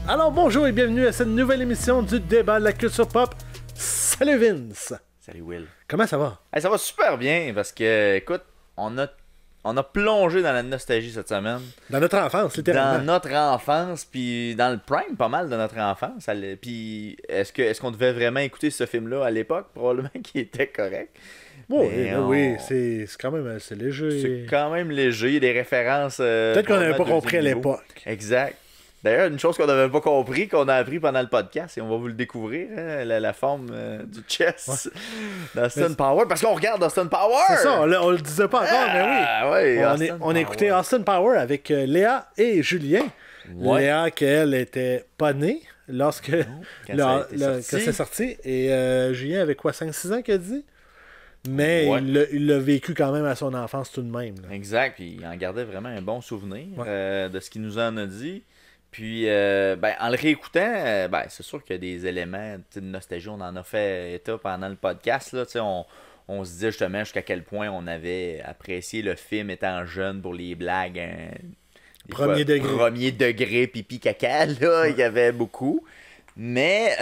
Alors bonjour et bienvenue à cette nouvelle émission du débat de la culture pop. Salut Vince! Salut Will. Comment ça va? Hey, ça va super bien parce que, écoute, on a plongé dans la nostalgie cette semaine. Dans notre enfance, littéralement. Dans notre enfance, puis dans le prime, pas mal de notre enfance. Puis est-ce qu'on devait vraiment écouter ce film-là à l'époque? Probablement qu'il était correct. Oui, c'est quand même assez léger. C'est quand même léger, il y a des références. Peut-être qu'on n'avait pas compris à l'époque. Exact. D'ailleurs, une chose qu'on n'avait pas compris, qu'on a appris pendant le podcast, et on va vous le découvrir, hein, la forme du chess d'Austin Power, parce qu'on regarde Austin Power! C'est ça, on le disait pas encore, mais oui. On a écouté Austin Power avec Léa et Julien. Ouais. Léa, qu'elle était pas née lorsque quand c'est sorti. Et Julien avait quoi, 5-6 ans qu'elle dit? Mais il l'a vécu quand même à son enfance tout de même. Là. Exact, puis il en gardait vraiment un bon souvenir de ce qu'il nous en a dit. Puis, en le réécoutant, c'est sûr qu'il y a des éléments de nostalgie. On en a fait état pendant le podcast. Là, on se disait justement jusqu'à quel point on avait apprécié le film étant jeune pour les blagues. Premier degré, pipi, caca. Là, il y avait beaucoup. Mais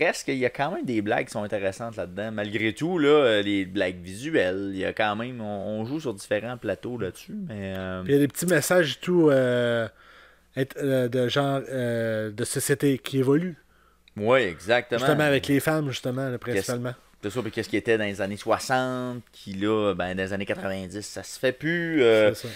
reste qu'il y a quand même des blagues qui sont intéressantes là-dedans. Malgré tout, là, les blagues visuelles, il y a quand même. On joue sur différents plateaux là-dessus. Mais, Puis il y a des petits messages et tout. De genre de société qui évolue. Oui, exactement. Justement avec les femmes, justement, là, principalement. C'est ça, puis qu'est-ce qui était dans les années 60, qui là, dans les années 90, ça se fait plus. C'est ça.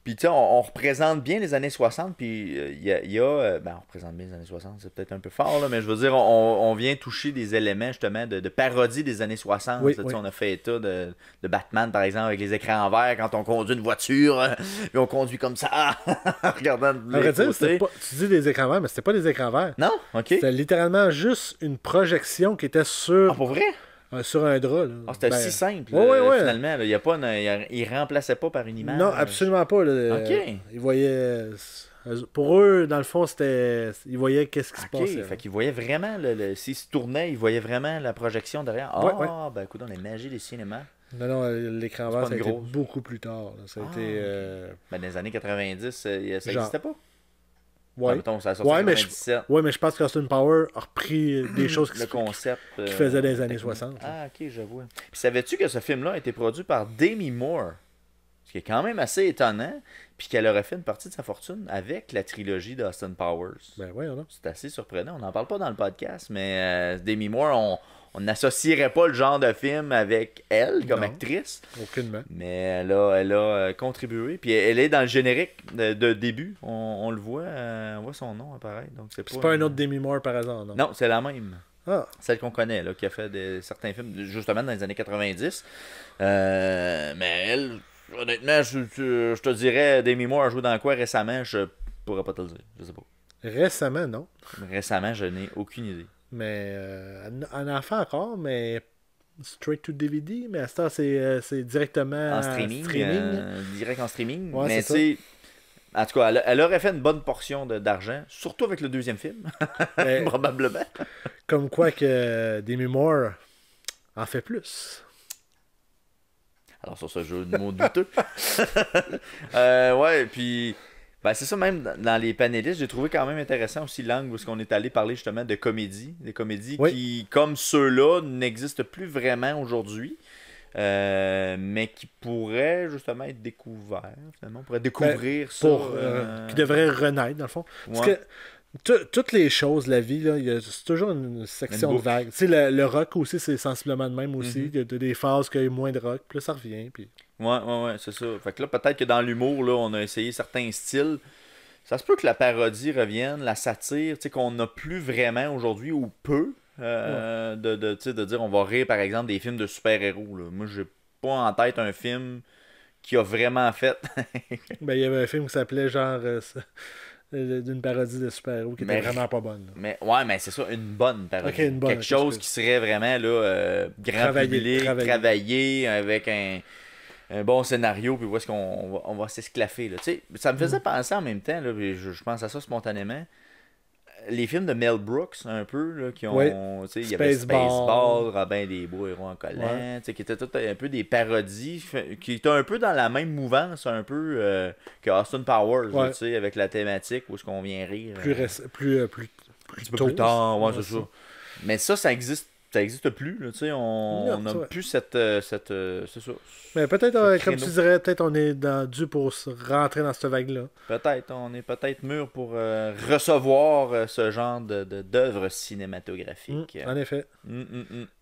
Puis tu sais, on représente bien les années 60, puis il y a on représente bien les années 60, c'est peut-être un peu fort, là, mais je veux dire, on vient toucher des éléments justement de parodie des années 60. Oui. On a fait état de Batman, par exemple, avec les écrans verts quand on conduit une voiture, puis on conduit comme ça, en regardant les côtés. Tu dis des écrans verts, mais c'était pas des écrans verts. Non? OK. C'était littéralement juste une projection qui était sur... Ah, pour vrai? Sur un drap. Là. C'était si simple, finalement. Il remplaçait pas par une image. Non, absolument pas. Là. OK. Ils voyaient... Pour eux, dans le fond, c'était... Ils voyaient qu'est-ce qui se passait. Fait qu'ils voyaient vraiment... S'ils se tournaient, ils voyaient vraiment la projection derrière. Écoute, on est magie des cinémas. Non, l'écran vert, ça a été beaucoup plus tard. Là. Ça a été... dans les années 90, ça n'existait pas? Ouais. Mettons, ça a sorti en 97. Mais je pense qu'Austin Power a repris des choses qui faisaient dans les années 60. Ah, ok, je vois. Puis savais-tu que ce film-là a été produit par Demi Moore? Ce qui est quand même assez étonnant. Puis qu'elle aurait fait une partie de sa fortune avec la trilogie d'Austin Powers. Ben ouais, c'est assez surprenant. On n'en parle pas dans le podcast, mais Demi Moore, on n'associerait pas le genre de film avec elle comme actrice. Aucunement. Mais elle a contribué. Puis elle est dans le générique de début. On le voit. On voit son nom apparaître. Donc c'est pas un autre Demi Moore par hasard, non? Non, c'est la même. Ah. Celle qu'on connaît, là, qui a fait certains films, justement dans les années 90. Mais elle, honnêtement, je te dirais, Demi Moore a joué dans quoi récemment? Je pourrais pas te le dire. Je sais pas. Récemment, non. Récemment, je n'ai aucune idée. Mais en enfant encore, mais straight to DVD, mais à ce temps, c'est directement en streaming. Direct en streaming. Ouais, mais tu en tout cas, elle aurait fait une bonne portion d'argent, surtout avec le deuxième film. Probablement. Comme quoi que Demi Moore en fait plus. Alors sur ce jeu de mots douteux. Puis... c'est ça, même dans les panélistes, j'ai trouvé quand même intéressant aussi l'angle où on est allé parler justement de comédies. Des comédies qui, comme ceux-là, n'existent plus vraiment aujourd'hui, mais qui pourraient justement être découverts. Finalement, on pourrait découvrir ça. Qui devraient renaître, dans le fond. Parce que toutes les choses, la vie, c'est toujours une section de vagues. Tu sais, le rock aussi, c'est sensiblement de même aussi. Il y a des phases qu'il y a moins de rock, puis là, ça revient. Puis... Ouais, c'est ça. Fait que là, peut-être que dans l'humour, là, on a essayé certains styles. Ça se peut que la parodie revienne, la satire, tu sais, qu'on n'a plus vraiment aujourd'hui, ou peu, de dire on va rire, par exemple, des films de super-héros. Là. Moi, j'ai pas en tête un film qui a vraiment fait... Il y avait un film qui s'appelait genre... d'une parodie de super-héros qui était vraiment pas bonne. Mais c'est ça, une bonne parodie. Okay, une bonne, quelque chose qui serait vraiment là, grand public, travaillé avec un bon scénario, puis où est-ce qu'on va s'esclaffer. Là. Ça me faisait penser en même temps, là, puis je pense à ça spontanément. les films de Mel Brooks, un peu, là, qui ont... Oui. Il y avait Spaceball, Robin des Bois, Héros en collant, qui étaient tout un peu des parodies, qui étaient un peu dans la même mouvance, un peu que Austin Powers, là, avec la thématique où est-ce qu'on vient rire. Plus tard, c'est ça. Mais ça existe plus, là, on n'a plus cette c'est ça. Mais peut-être, comme tu dirais, peut-être on est dû pour rentrer dans cette vague-là. Peut-être, on est peut-être mûr pour recevoir ce genre d'œuvres cinématographiques. En effet.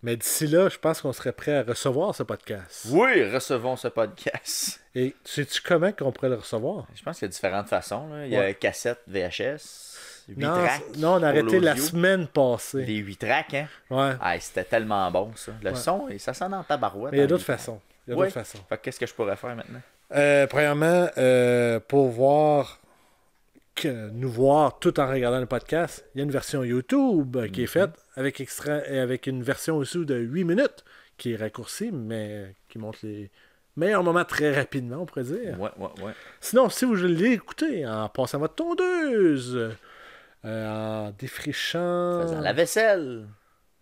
Mais d'ici là, je pense qu'on serait prêt à recevoir ce podcast. Oui, recevons ce podcast. Et sais-tu comment qu'on pourrait le recevoir? Je pense qu'il y a différentes façons, là. Il y a cassette VHS. 8 tracks. Non, on a arrêté la semaine passée. Les 8 tracks, hein? Ouais. Ah, c'était tellement bon, ça. Le son, ça sonne en tabarouette. Mais il y a d'autres façons. Fait qu'est-ce que je pourrais faire maintenant? Premièrement, pour nous voir tout en regardant le podcast, il y a une version YouTube qui est faite avec une version aussi de 8 minutes qui est raccourcie, mais qui montre les meilleurs moments très rapidement, on pourrait dire. Ouais. Sinon, si vous voulez l'écouter en passant votre tondeuse, en défrichant... Faisant la vaisselle.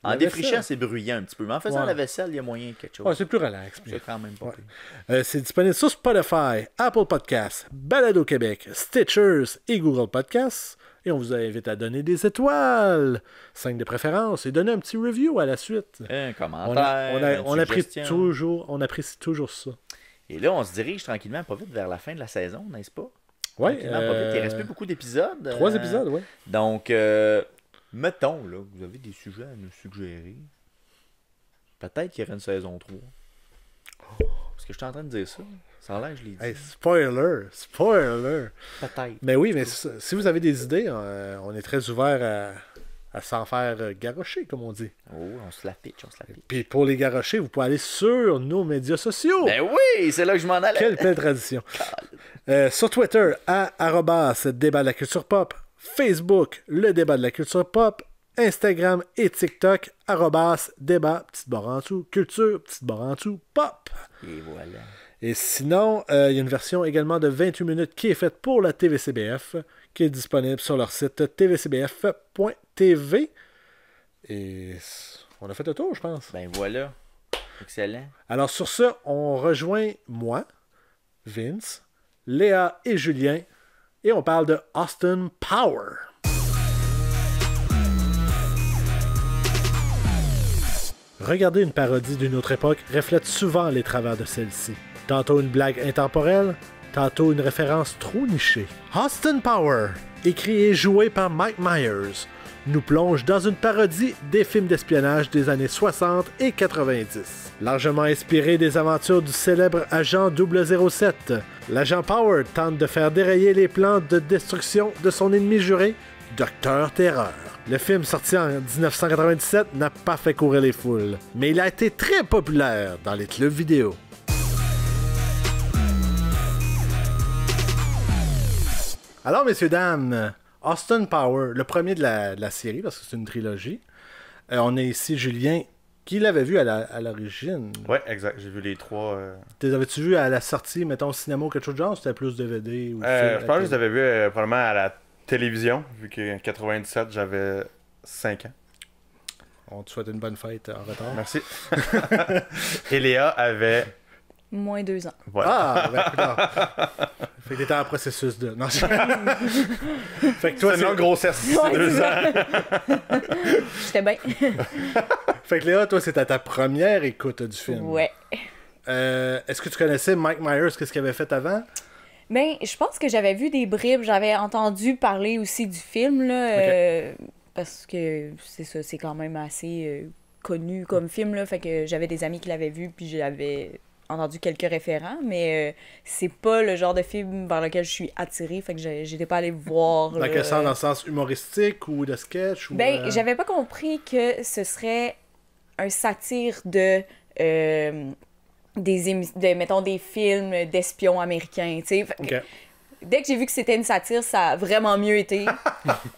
En défrichant, c'est bruyant un petit peu. Mais en faisant la vaisselle, il y a moyen de quelque chose. Ouais, c'est plus relax. C'est quand même pas c'est disponible sur Spotify, Apple Podcasts, Balado Québec, Stitchers et Google Podcasts. Et on vous invite à donner des étoiles, 5 de préférence, et donner un petit review à la suite. Un commentaire, on apprécie toujours ça. Et là, on se dirige tranquillement, pas vite, vers la fin de la saison, n'est-ce pas? Oui. Il reste plus beaucoup d'épisodes. 3 épisodes, oui. Donc, mettons là, que vous avez des sujets à nous suggérer. Peut-être qu'il y aurait une saison 3. Parce que je suis en train de dire ça. Ça a l'air, je l'ai dit. Hey, spoiler! Peut-être. Mais oui, mais si vous avez des idées, on est très ouvert à s'en faire garrocher, comme on dit. Oh, on se la pitch. Puis pour les garrocher, vous pouvez aller sur nos médias sociaux. Ben oui, c'est là que je m'en allais. Quelle belle tradition. Sur Twitter, @débat de la culture pop. Facebook, le débat de la culture pop. Instagram et TikTok, @débat, petite barre en dessous, culture, petite barre en dessous, pop. Et voilà. Et sinon, il y a une version également de 28 minutes qui est faite pour la TVCBF, qui est disponible sur leur site tvcbf.tv. Et on a fait le tour, je pense. Ben voilà. Excellent. Alors sur ce, on rejoint moi, Vince, Léa et Julien, et on parle de Austin Power. Regarder une parodie d'une autre époque reflète souvent les travers de celle-ci. Tantôt une blague intemporelle, tantôt une référence trop nichée. Austin Power, écrit et joué par Mike Myers, nous plonge dans une parodie des films d'espionnage des années 60 et 90. Largement inspiré des aventures du célèbre agent 007, l'agent Power tente de faire dérailler les plans de destruction de son ennemi juré, Dr. Terreur. Le film, sorti en 1997, n'a pas fait courir les foules, mais il a été très populaire dans les clubs vidéo. Alors, messieurs, dames, Austin Power, le premier de la série, parce que c'est une trilogie. On a ici Julien, qui l'avait vu à l'origine. Ouais, exact. J'ai vu les 3. Les avais-tu vu à la sortie, mettons, au cinéma ou quelque chose de genre? C'était plus DVD ou je pense que je les avais vus probablement à la télévision, vu qu'en 97, j'avais 5 ans. On te souhaite une bonne fête en retard. Merci. Et Léa avait... Moins 2 ans. Voilà. Ah, ben, fait que t'étais en processus de... Non, fait que toi, c'est une grossesse. Ouais, 2 ans. J'étais bien. Fait que Léa, toi, c'était ta première écoute du film. Ouais. Est-ce que tu connaissais Mike Myers, qu'est-ce qu'il avait fait avant? Ben, je pense que j'avais vu des bribes, j'avais entendu parler aussi du film, là, Okay. parce que c'est ça, c'est quand même assez connu comme film, là, fait que j'avais des amis qui l'avaient vu, puis j'avais entendu quelques référents, mais c'est pas le genre de film vers lequel je suis attirée, fait que j'étais pas allée voir. Dans quel sens? Dans le sens humoristique ou de sketch? Ou, Ben, j'avais pas compris que ce serait un satire de... mettons, des films d'espions américains, tu sais. Okay. Dès que j'ai vu que c'était une satire, ça a vraiment mieux été.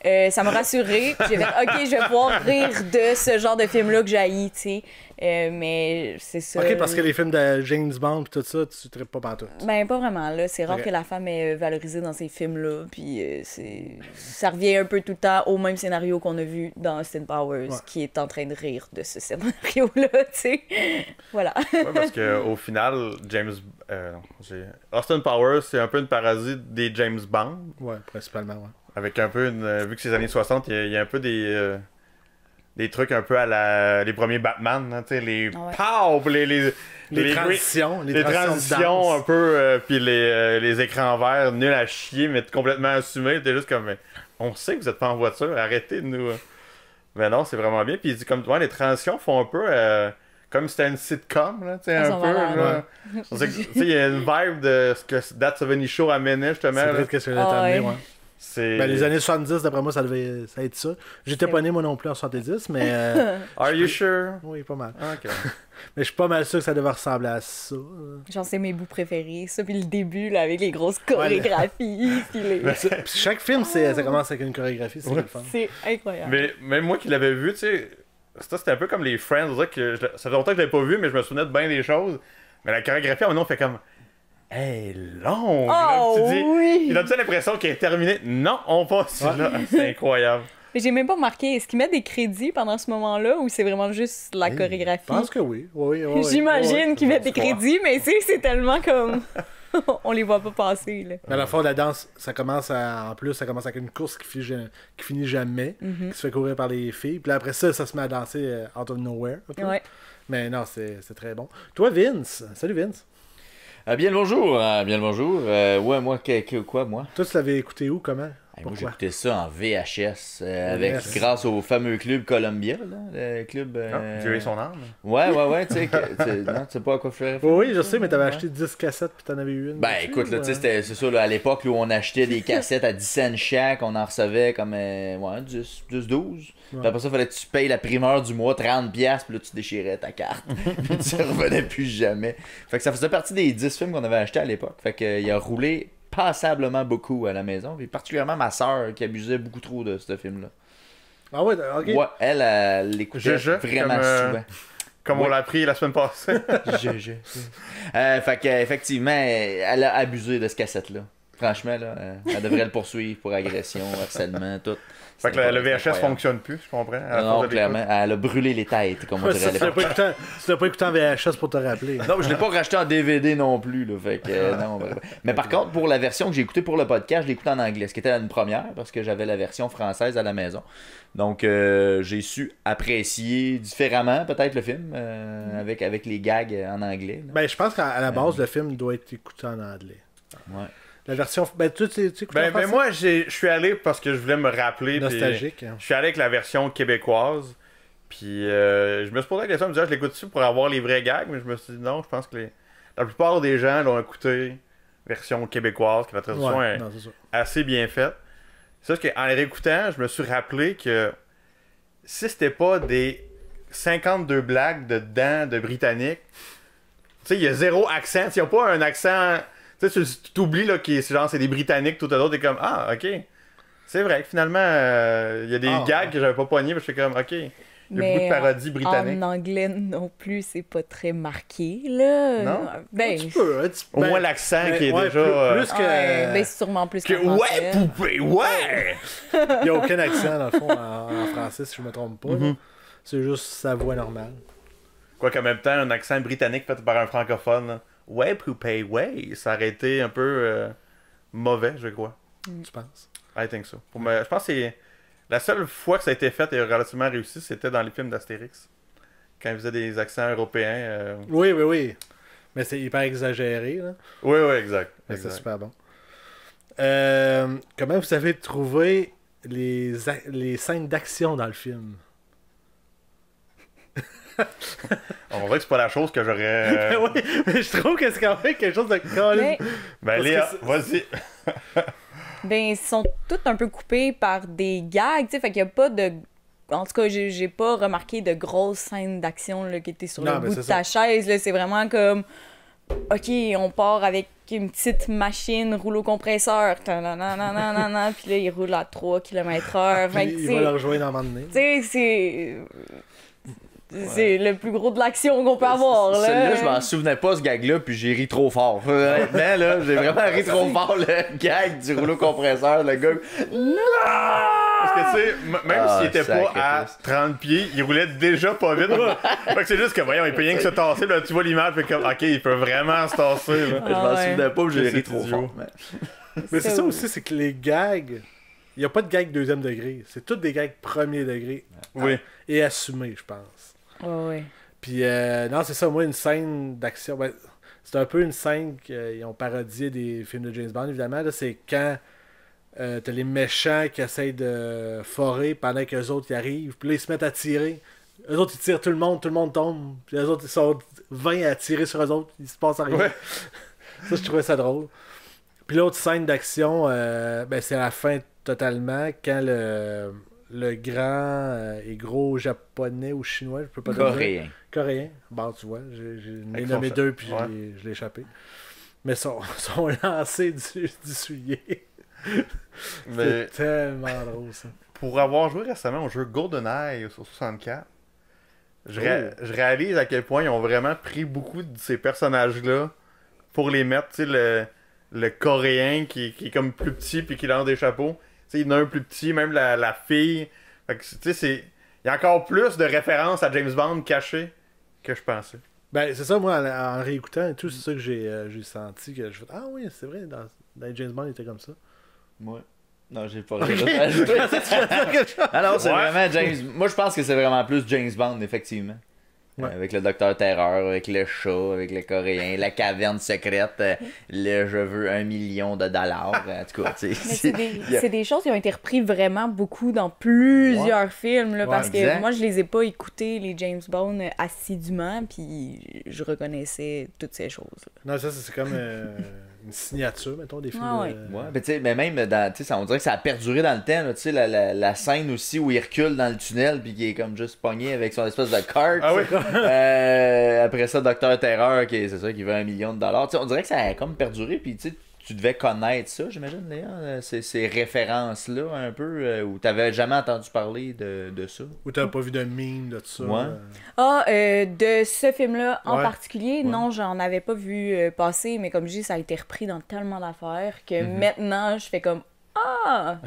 Ça m'a rassurée. J'ai fait, OK, je vais pouvoir rire de ce genre de film-là que j'haïs, tu sais. Mais c'est ça. Ok, parce que les films de James Bond et tout ça, tu ne traites pas partout. Ben, pas vraiment, là. C'est rare que la femme est valorisée dans ces films-là. Puis ça revient un peu tout le temps au même scénario qu'on a vu dans Austin Powers, qui est en train de rire de ce scénario-là, tu sais. Voilà. Ouais, parce qu'au final, Austin Powers, c'est un peu une parodie des James Bond. Ouais, principalement, ouais. Avec un peu vu que c'est les années 60, il y a un peu des trucs un peu à les premiers Batman, hein, tu sais, les pow, les transitions, les transitions un peu, puis les écrans verts nuls à chier, mais complètement assumés. T'es juste comme, on sait que vous êtes pas en voiture, arrêtez de nous. Mais non, c'est vraiment bien. Puis comme toi, les transitions font un peu comme si c'était une sitcom, là, tu sais, un peu. Il y a une vibe de ce que That 70 Show amenait justement. C'est vrai que c'est amené, ouais. Ben, les années 70, d'après moi, ça devait être ça. J'étais pas né, moi non plus, en 70, mais... Are you sure? Oui, pas mal. Okay. Mais je suis pas mal sûr que ça devait ressembler à ça. Genre, c'est mes bouts préférés. Ça, puis le début, là, avec les grosses chorégraphies. Puis chaque film, ça commence avec une chorégraphie, c'est le fun. C'est incroyable. Mais même moi qui l'avais vu, tu sais, c'était un peu comme les Friends. Ça fait longtemps que je l'avais pas vu, mais je me souvenais de bien des choses. Mais la chorégraphie, à un moment, fait comme... Elle est longue! Oh, là, tu dis, oui! il a-tu l'impression qu'elle est terminée? Non, on passe là. C'est incroyable. Mais j'ai même pas remarqué, est-ce qu'ils mettent des crédits pendant ce moment-là ou c'est vraiment juste la chorégraphie? Je pense que oui. J'imagine qu'ils mettent des crédits, mais c'est tellement comme... on les voit pas passer, là. À la fin de la danse, ça commence avec une course qui finit jamais, qui se fait courir par les filles. Puis après ça se met à danser out of nowhere. Ouais. Mais non, c'est très bon. Toi, Vince. Salut, Vince. Bien le bonjour, bien le bonjour. Ouais, moi, quoi, moi? Toi, tu l'avais écouté où, comment? Moi, j'ai écouté ça en VHS, grâce au fameux club Columbia, là, le club... Dieu ait son âme. Ouais, tu sais, non, tu sais pas à quoi je fais. Oui, je sais, mais t'avais acheté 10 cassettes puis t'en avais eu une. Ben, écoute, là, tu sais, c'est ça, là, à l'époque, où on achetait des cassettes à 10 cents chaque, on en recevait comme, 10, 12. Puis après ça, fallait que tu payes la primeur du mois, 30$, puis là, tu déchirais ta carte. Puis tu revenais plus jamais. Fait que ça faisait partie des 10 films qu'on avait achetés à l'époque. Fait qu'il a roulé passablement beaucoup à la maison, puis particulièrement ma soeur qui abusait beaucoup trop de ce film-là. Ah ouais, ok. Ouais, elle l'écoutait vraiment souvent. Comme on l'a appris la semaine passée. Fait qu'effectivement, elle a abusé de ce cassette-là. Franchement, là, elle devrait le poursuivre pour agression, harcèlement, tout. Fait que le VHS fonctionne plus, je comprends. Non, clairement. Elle a brûlé les têtes, comme on dirait à l'époque. Tu l'as pas écouté en VHS pour te rappeler. Non, je l'ai pas racheté en DVD non plus. Là, fait que, non, mais par contre, pour la version que j'ai écoutée pour le podcast, je l'ai écoutée en anglais. Ce qui était une première, parce que j'avais la version française à la maison. Donc, j'ai su apprécier différemment, peut-être, le film, avec les gags en anglais. Là. Ben, je pense qu'à la base, le film doit être écouté en anglais. Ouais. La version. Ben, tu écoutes en français? Moi, je suis allé parce que je voulais me rappeler. Nostalgique. Je suis allé avec la version québécoise. Puis, je me suis posé la question, je me disais, je l'écoute-tu pour avoir les vrais gags? Mais je me suis dit, non, je pense que la plupart des gens l'ont écouté version québécoise, que la traduction est assez bien faite. C'est juste qu'en les réécoutant, je me suis rappelé que si c'était pas des 52 blagues dedans de britannique, tu sais, il y a zéro accent. Il n'y a pas un accent. Tu sais, tu t'oublies là, que c'est des Britanniques, tout à l'heure, t'es comme, ah, ok. C'est vrai que finalement, il y a des gags que j'avais pas pognés, mais je fais comme, ok. Il y a beaucoup de parodies britanniques. En anglais non plus, c'est pas très marqué, là. Non? Ben, Tu peux. Au moins l'accent qui est déjà. Plus que. Ben, c'est sûrement plus que ouais, poupée, ouais! Il n'y a aucun accent, dans le fond, en français, si je me trompe pas. C'est juste sa voix normale. Quoiqu'en même temps, un accent britannique fait par un francophone. Là. Ouais, poupée, ouais. Ça aurait été un peu mauvais, je crois. Tu penses? I think so. Je pense que c'est la seule fois que ça a été fait et relativement réussi, c'était dans les films d'Astérix. Quand ils faisaient des accents européens. Oui. Mais c'est hyper exagéré, là. Oui, exact. C'est super bon. Comment vous avez trouvé les scènes d'action dans le film? On dirait que c'est pas la chose que j'aurais. Oui, mais je trouve que c'est quand même quelque chose de cool. Ben Léa, vas-y. Ben, ils sont tous un peu coupés par des gags, tu sais, fait qu'il y a pas de... En tout cas, j'ai pas remarqué de grosses scènes d'action là, qui étaient sur le bout de ta chaise, là. C'est vraiment comme... OK, on part avec une petite machine rouleau compresseur. Puis là, il roule à 3 km/h. Il va le rejoindre dans un moment donné. Tu sais, c'est... C'est le plus gros de l'action qu'on peut avoir, là. Celui-là, je m'en souvenais pas, ce gag-là, puis j'ai ri trop fort. Honnêtement, là, j'ai vraiment ri trop fort, le gag du rouleau compresseur, le gars. Parce que, tu sais, même s'il était pas à 30 pieds, il roulait déjà pas vite. Fait que c'est juste que, voyons, il peut rien que se tasser. Là, tu vois l'image, fait comme, ok, il peut vraiment se tasser. Là. Je m'en souvenais pas, j'ai ri trop idiot. fort. Mais c'est ça aussi, c'est que les gags, il n'y a pas de gags deuxième degré. C'est tous des gags premier degré. Oui. Et assumés, je pense. Ouais. Puis, non, c'est ça, moi, une scène d'action. Ben, c'est un peu une scène qu'ils ont parodié des films de James Bond, évidemment. Là, c'est quand t'as les méchants qui essayent de forer pendant qu'eux autres y arrivent. Puis là, ils se mettent à tirer. Eux autres, ils tirent tout le monde tombe. Puis eux autres, ils sont 20 à tirer sur eux autres. Il se passe rien. Ouais. Ça, je trouvais ça drôle. Puis l'autre scène d'action, ben, c'est à la fin totalement, quand le grand et gros japonais ou chinois, je peux pas le dire. Coréen. Bon, tu vois, j'ai nommé deux puis je l'ai échappé. Mais sont lancés du soulier. C'est tellement drôle, ça. Pour avoir joué récemment au jeu GoldenEye sur 64, je réalise à quel point ils ont vraiment pris beaucoup de ces personnages-là pour les mettre, tu sais, le coréen qui est comme plus petit puis qui lance des chapeaux. Tu sais, il y en a un plus petit, même la fille. Fait que, tu sais, il y a encore plus de références à James Bond cachées que je pensais. Ben, c'est ça, moi, en réécoutant et tout, c'est ça que j'ai senti. Que je fais, ah oui, c'est vrai, dans James Bond, il était comme ça. Ouais. Non, j'ai pas ajouté. Alors, c'est vraiment James. Moi, je pense que c'est vraiment plus James Bond, effectivement. Ouais. Avec le Docteur Terreur, avec le chat, avec le Coréen, la caverne secrète, le je veux $1 million. En tout cas, tu sais. C'est des choses qui ont été reprises vraiment beaucoup dans plusieurs films, là, parce que moi, je les ai pas écoutés, les James Bond, assidûment, puis je reconnaissais toutes ces choses. Non, ça, c'est comme une signature, mettons, des films. Ouais, mais même, on dirait que ça a perduré dans le temps, tu sais, la scène aussi où il recule dans le tunnel, puis qu'il est comme juste pogné avec son espèce de carte. Ah oui. Après ça, Docteur Terreur, c'est ça, qui veut $1 million. T'sais, on dirait que ça a comme perduré, puis tu devais connaître ça, j'imagine, Léa, ces références-là, un peu, où t'avais jamais entendu parler de ça. Ou t'avais pas vu de meme de ça. Ouais. De ce film-là en particulier, non, j'en avais pas vu passer, mais comme je dis, ça a été repris dans tellement d'affaires que maintenant, je fais comme ah!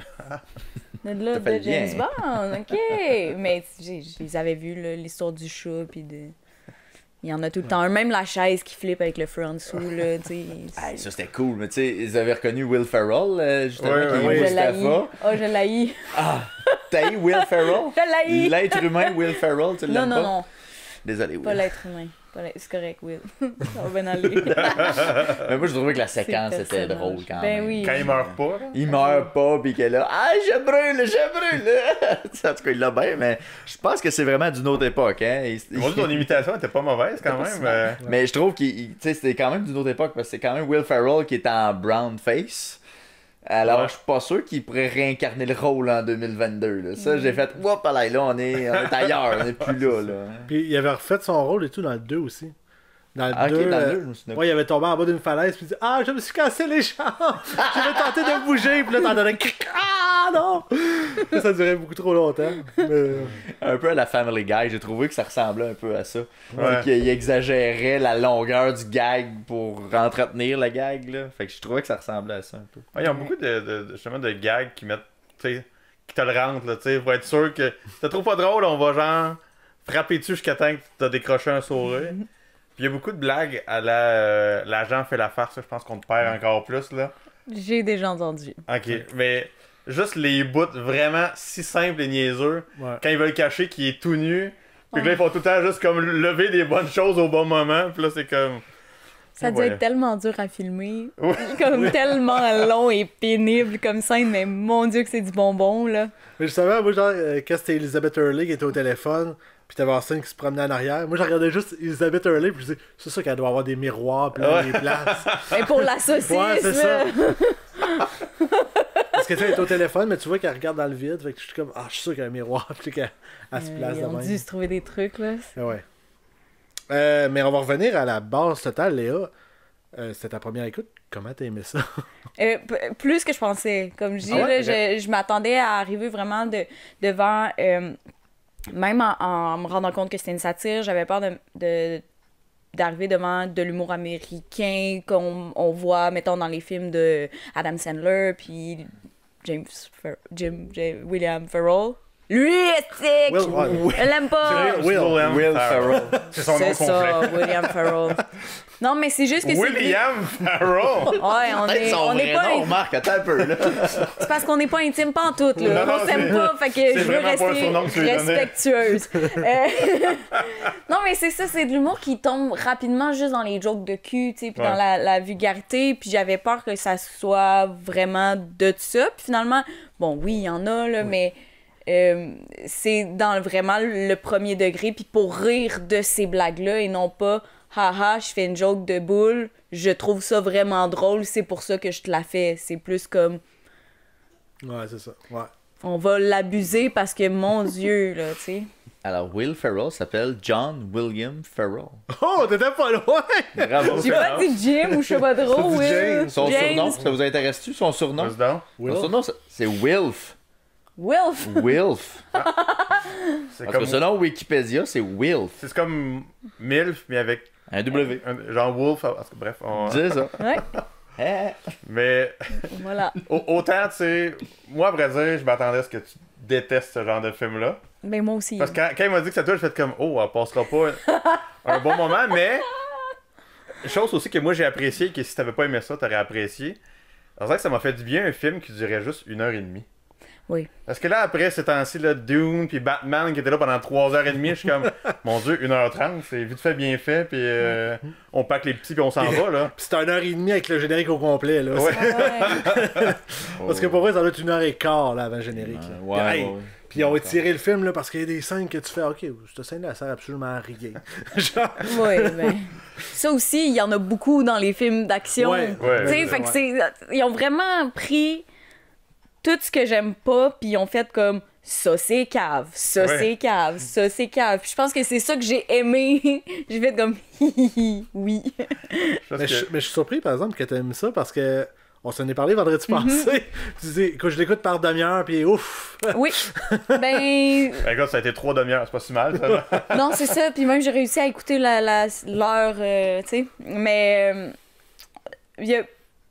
De James Bond, ok! Mais je les avais vus, l'histoire du chat, puis de... Il y en a tout le temps. Même la chaise qui flippe avec le feu en dessous, là, tu sais. Ça, c'était cool, mais tu sais, ils avaient reconnu Will Ferrell, justement, qui est Mustafa. Oh, je l'haïs. Ah! T'as eu Will Ferrell? Je l'haïs! L'être humain, Will Ferrell, tu l'aimes pas? Non. Désolé, Will. Pas l'être humain. C'est correct, Will. Ça va bien aller. Mais moi, je trouvais que la séquence était drôle quand même. Oui. Quand il meurt pas. Il meurt pas, pis qu'elle est là, ah, je brûle! En tout cas, il l'a bien, mais je pense que c'est vraiment d'une autre époque. Hein. Moi, ton imitation était pas mauvaise quand même. Mais je trouve que c'était quand même d'une autre époque, parce que c'est quand même Will Ferrell qui est en brown face. Alors, je suis pas sûr qu'il pourrait réincarner le rôle en 2022. Là. Ça, j'ai fait, whoop, là, on est ailleurs, on est plus là. Puis il avait refait son rôle et tout dans le 2 aussi. Dans le 2, dans le 2, je me souviens. Ouais, il avait tombé en bas d'une falaise, puis il dit ah, je me suis cassé les jambes, j'avais tenté de bouger, puis là, t'en donnais ah non! Ça durait beaucoup trop longtemps. Un peu à la Family Guy, j'ai trouvé que ça ressemblait un peu à ça. Ouais. Qu'il exagérait la longueur du gag pour entretenir le gag, là. Fait que je trouvais que ça ressemblait à ça un peu. Ouais, ils ont beaucoup justement de gags qui mettent, tu sais, qui te le rentrent, là, tu sais, pour être sûr que c'est trop pas drôle, on va genre frapper dessus jusqu'à temps que t'as décroché un sourire. Puis il y a beaucoup de blagues à l'agent fait la farce, je pense qu'on te perd encore plus, là. J'ai déjà entendu. Ok, mais juste les bouts vraiment si simples et niaiseux, quand ils veulent cacher qu'il est tout nu, puis que là ils font tout le temps juste comme lever des bonnes choses au bon moment, puis là c'est comme... Ça doit être tellement dur à filmer, comme tellement long et pénible comme scène, mais mon Dieu que c'est du bonbon, là. Mais justement, moi genre, quand c'était Elizabeth Hurley qui était au téléphone, puis t'avais Austin qui se promenait en arrière, moi je regardais juste Elizabeth Hurley, puis je disais, c'est sûr qu'elle doit avoir des miroirs, puis là, des places. Mais pour la saucisse, c'est ça. Parce que tu sais, elle est au téléphone, mais tu vois qu'elle regarde dans le vide, fait que je suis comme, ah, je suis sûr qu'il y a un miroir, puis qu'elle se place ils ont dû se trouver des trucs, là. Ouais. Mais on va revenir à la base totale, Léa. C'était ta première écoute. Comment t'as aimé ça? Plus que je pensais. Comme je dis, là, je m'attendais à arriver vraiment devant même en me rendant compte que c'était une satire, j'avais peur d'arriver devant de l'humour américain qu'on voit, mettons, dans les films de Adam Sandler, puis William Ferrell. Lui, c'est je l'aime pas. Will Ferrell. C'est son nom C'est ça, complet. William Ferrell. Non, mais c'est juste que c'est... William Ferrell! Ouais, Peut-être son on vrai n'est pas... nom, Marc, attends un peu, là. C'est parce qu'on n'est pas intime pantoute, là. Non, On s'aime pas, fait que je veux vraiment pas un rester surnom que tu lui donnais. respectueuse. Non, mais c'est ça, c'est de l'humour qui tombe rapidement juste dans les jokes de cul, tu sais, puis dans la vulgarité, puis j'avais peur que ça soit vraiment de ça, puis finalement, bon, oui, il y en a, là, mais... c'est dans vraiment le premier degré, puis pour rire de ces blagues-là et non pas haha, je fais une joke de boule, je trouve ça vraiment drôle, c'est pour ça que je te la fais. C'est plus comme Ouais, c'est ça. Ouais. on va l'abuser parce que mon Dieu, là, tu sais. Alors, Will Ferrell s'appelle John William Ferrell. Oh, t'étais pas loin! Bravo. J'ai pas dit Jim ou je sais pas trop, dit Will. James. Son James. surnom, ça vous intéresse-tu, son surnom? Président. Son surnom, c'est Wilf. Wilf. Wilf. C'est Parce que selon Wikipédia, c'est Wilf. C'est comme MILF, mais avec Un W. genre Wolf. Parce que, bref, C'est ça. Ouais, Eh. mais voilà. autant, tu sais, moi, à vrai dire, je m'attendais à ce que tu détestes ce genre de film-là. Ben moi aussi. Parce que quand il m'a dit que ça toi, j'ai fait comme, oh, elle passera pas un bon moment, mais chose aussi que moi j'ai apprécié, que si t'avais pas aimé ça, t'aurais apprécié. C'est vrai que ça m'a fait du bien un film qui durait juste 1h30. Oui. Parce que là, après ces temps-ci, là, Dune puis Batman qui étaient là pendant 3h30, je suis comme, mon Dieu, 1h30, c'est vite fait, bien fait, puis on pack les petits puis on s'en va, là. Pis c'est 1h30 avec le générique au complet, là. Ouais. Ouais. Parce que pour vrai, ça doit être 1h15 là, avant le générique. là. Ouais, Puis, hey, ouais. puis ils ont étiré le film là, parce qu'il y a des scènes que tu fais, ok, cette scène-là, elle sert absolument à rien. Genre, Oui, ben. Ça aussi, il y en a beaucoup dans les films d'action. Ouais, ouais, Tu sais, ouais, fait que c'est. Ils ont vraiment pris tout ce que j'aime pas, puis ils ont fait comme ça c'est cave, ça Ouais. c'est cave, ça c'est cave. Puis je pense que c'est ça que j'ai aimé. J'ai fait comme oui. Parce mais, que- je suis surpris par exemple que t'aimes ça parce que on s'en est parlé vendredi passé. Tu dis, écoute, je l'écoute par demi-heure, puis ouf! Oui. Ben. Ben, écoute, ça a été 3 demi-heures, c'est pas si mal, ça. Non, c'est ça. Puis même, j'ai réussi à écouter l'heure, tu sais. Mais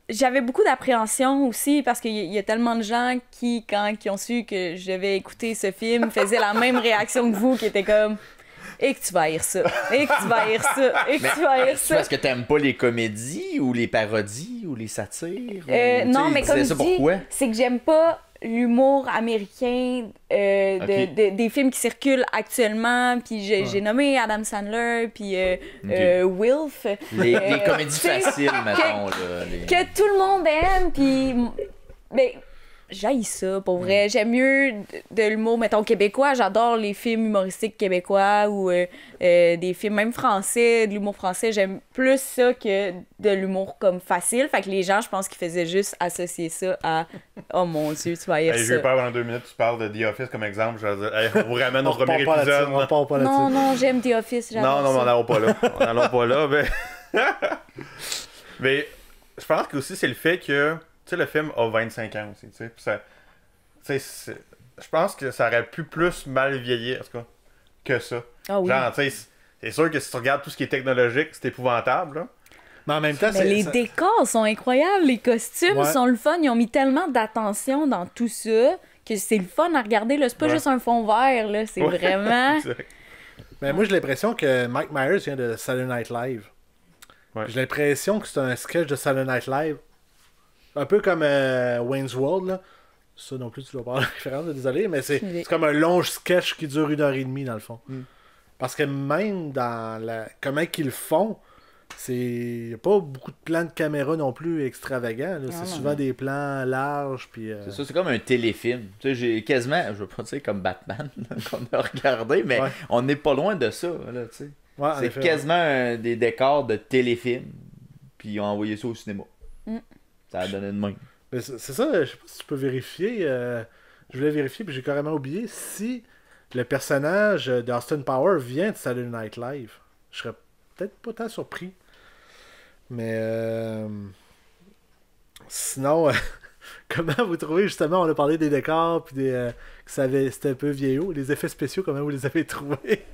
j'avais beaucoup d'appréhension aussi parce qu'il y a tellement de gens qui, quand ils ont su que je devais écouter ce film, faisaient la même réaction que vous, qui était comme « Et que tu vas haïr ça! Et que tu vas haïr ça! Et que tu vas haïr C'est ça! parce que t'aimes pas les comédies ou les parodies ou les satires? Ou, Non, tu sais, mais il comme disait je ça dis, pourquoi? c'est que j'aime pas l'humour américain des films qui circulent actuellement. Puis j'ai nommé Adam Sandler, puis Wilf. Les comédies tu sais, faciles, mettons. Là, les... Que tout le monde aime, puis... Ben, j'haïs ça, pour vrai. J'aime mieux de l'humour, mettons, québécois. J'adore les films humoristiques québécois ou des films même français, de l'humour français. J'aime plus ça que de l'humour comme facile. Fait que les gens, je pense qu'ils faisaient juste associer ça à « Oh mon Dieu, tu vas haïr Hey, je vais ça. pas pendant 2 minutes, tu parles de The Office comme exemple. Je vais dire, hey, on vous ramène au On premier repart pas là-dessus. épisode. On repart pas » là-dessus. Non, non, j'aime The Office. Non, j'adore non, mais on ça. n'allons pas là. On n'allons pas là, mais... mais je pense que aussi c'est le fait que, tu sais, le film a 25 ans aussi, tu sais. Puis ça, tu sais, je pense que ça aurait pu plus mal vieillir, en tout cas, que ça. Ah oui. Genre, tu sais, c'est sûr que si tu regardes tout ce qui est technologique, c'est épouvantable, là. Mais en même temps, Mais les ça- décors sont incroyables, les costumes Ouais. sont le fun. Ils ont mis tellement d'attention dans tout ça que c'est le fun à regarder. Là. C'est pas Ouais. juste un fond vert, là. C'est Ouais. vraiment... Exact. Mais moi, j'ai l'impression que Mike Myers vient de Saturday Night Live. Ouais. J'ai l'impression que c'est un sketch de Saturday Night Live. Un peu comme Wayne's World, là. Ça non plus, tu vas pas avoir la référence, désolé, mais c'est Oui. comme un long sketch qui dure 1h30 dans le fond. Mm. Parce que même dans la comment qu'ils le font, c'est y a pas beaucoup de plans de caméra non plus extravagants. là. C'est non. souvent des plans larges. Puis, C'est ça, c'est comme un téléfilm. Tu sais, j'ai quasiment, je veux pas dire comme Batman là, qu'on a regardé, mais Ouais. on n'est pas loin de ça, là, tu sais. Ouais, en C'est effet, quasiment des décors de téléfilm, puis ils ont envoyé ça au cinéma. Mm. Ça a donné de même. Mais c'est ça, je sais pas si tu peux vérifier. Je voulais vérifier, puis j'ai carrément oublié si le personnage d'Austin Power vient de Saturday Night Live. Je serais peut-être pas tant surpris. Mais sinon, comment vous trouvez, justement, on a parlé des décors, puis que c'était un peu vieillot. Les effets spéciaux, comment vous les avez trouvés?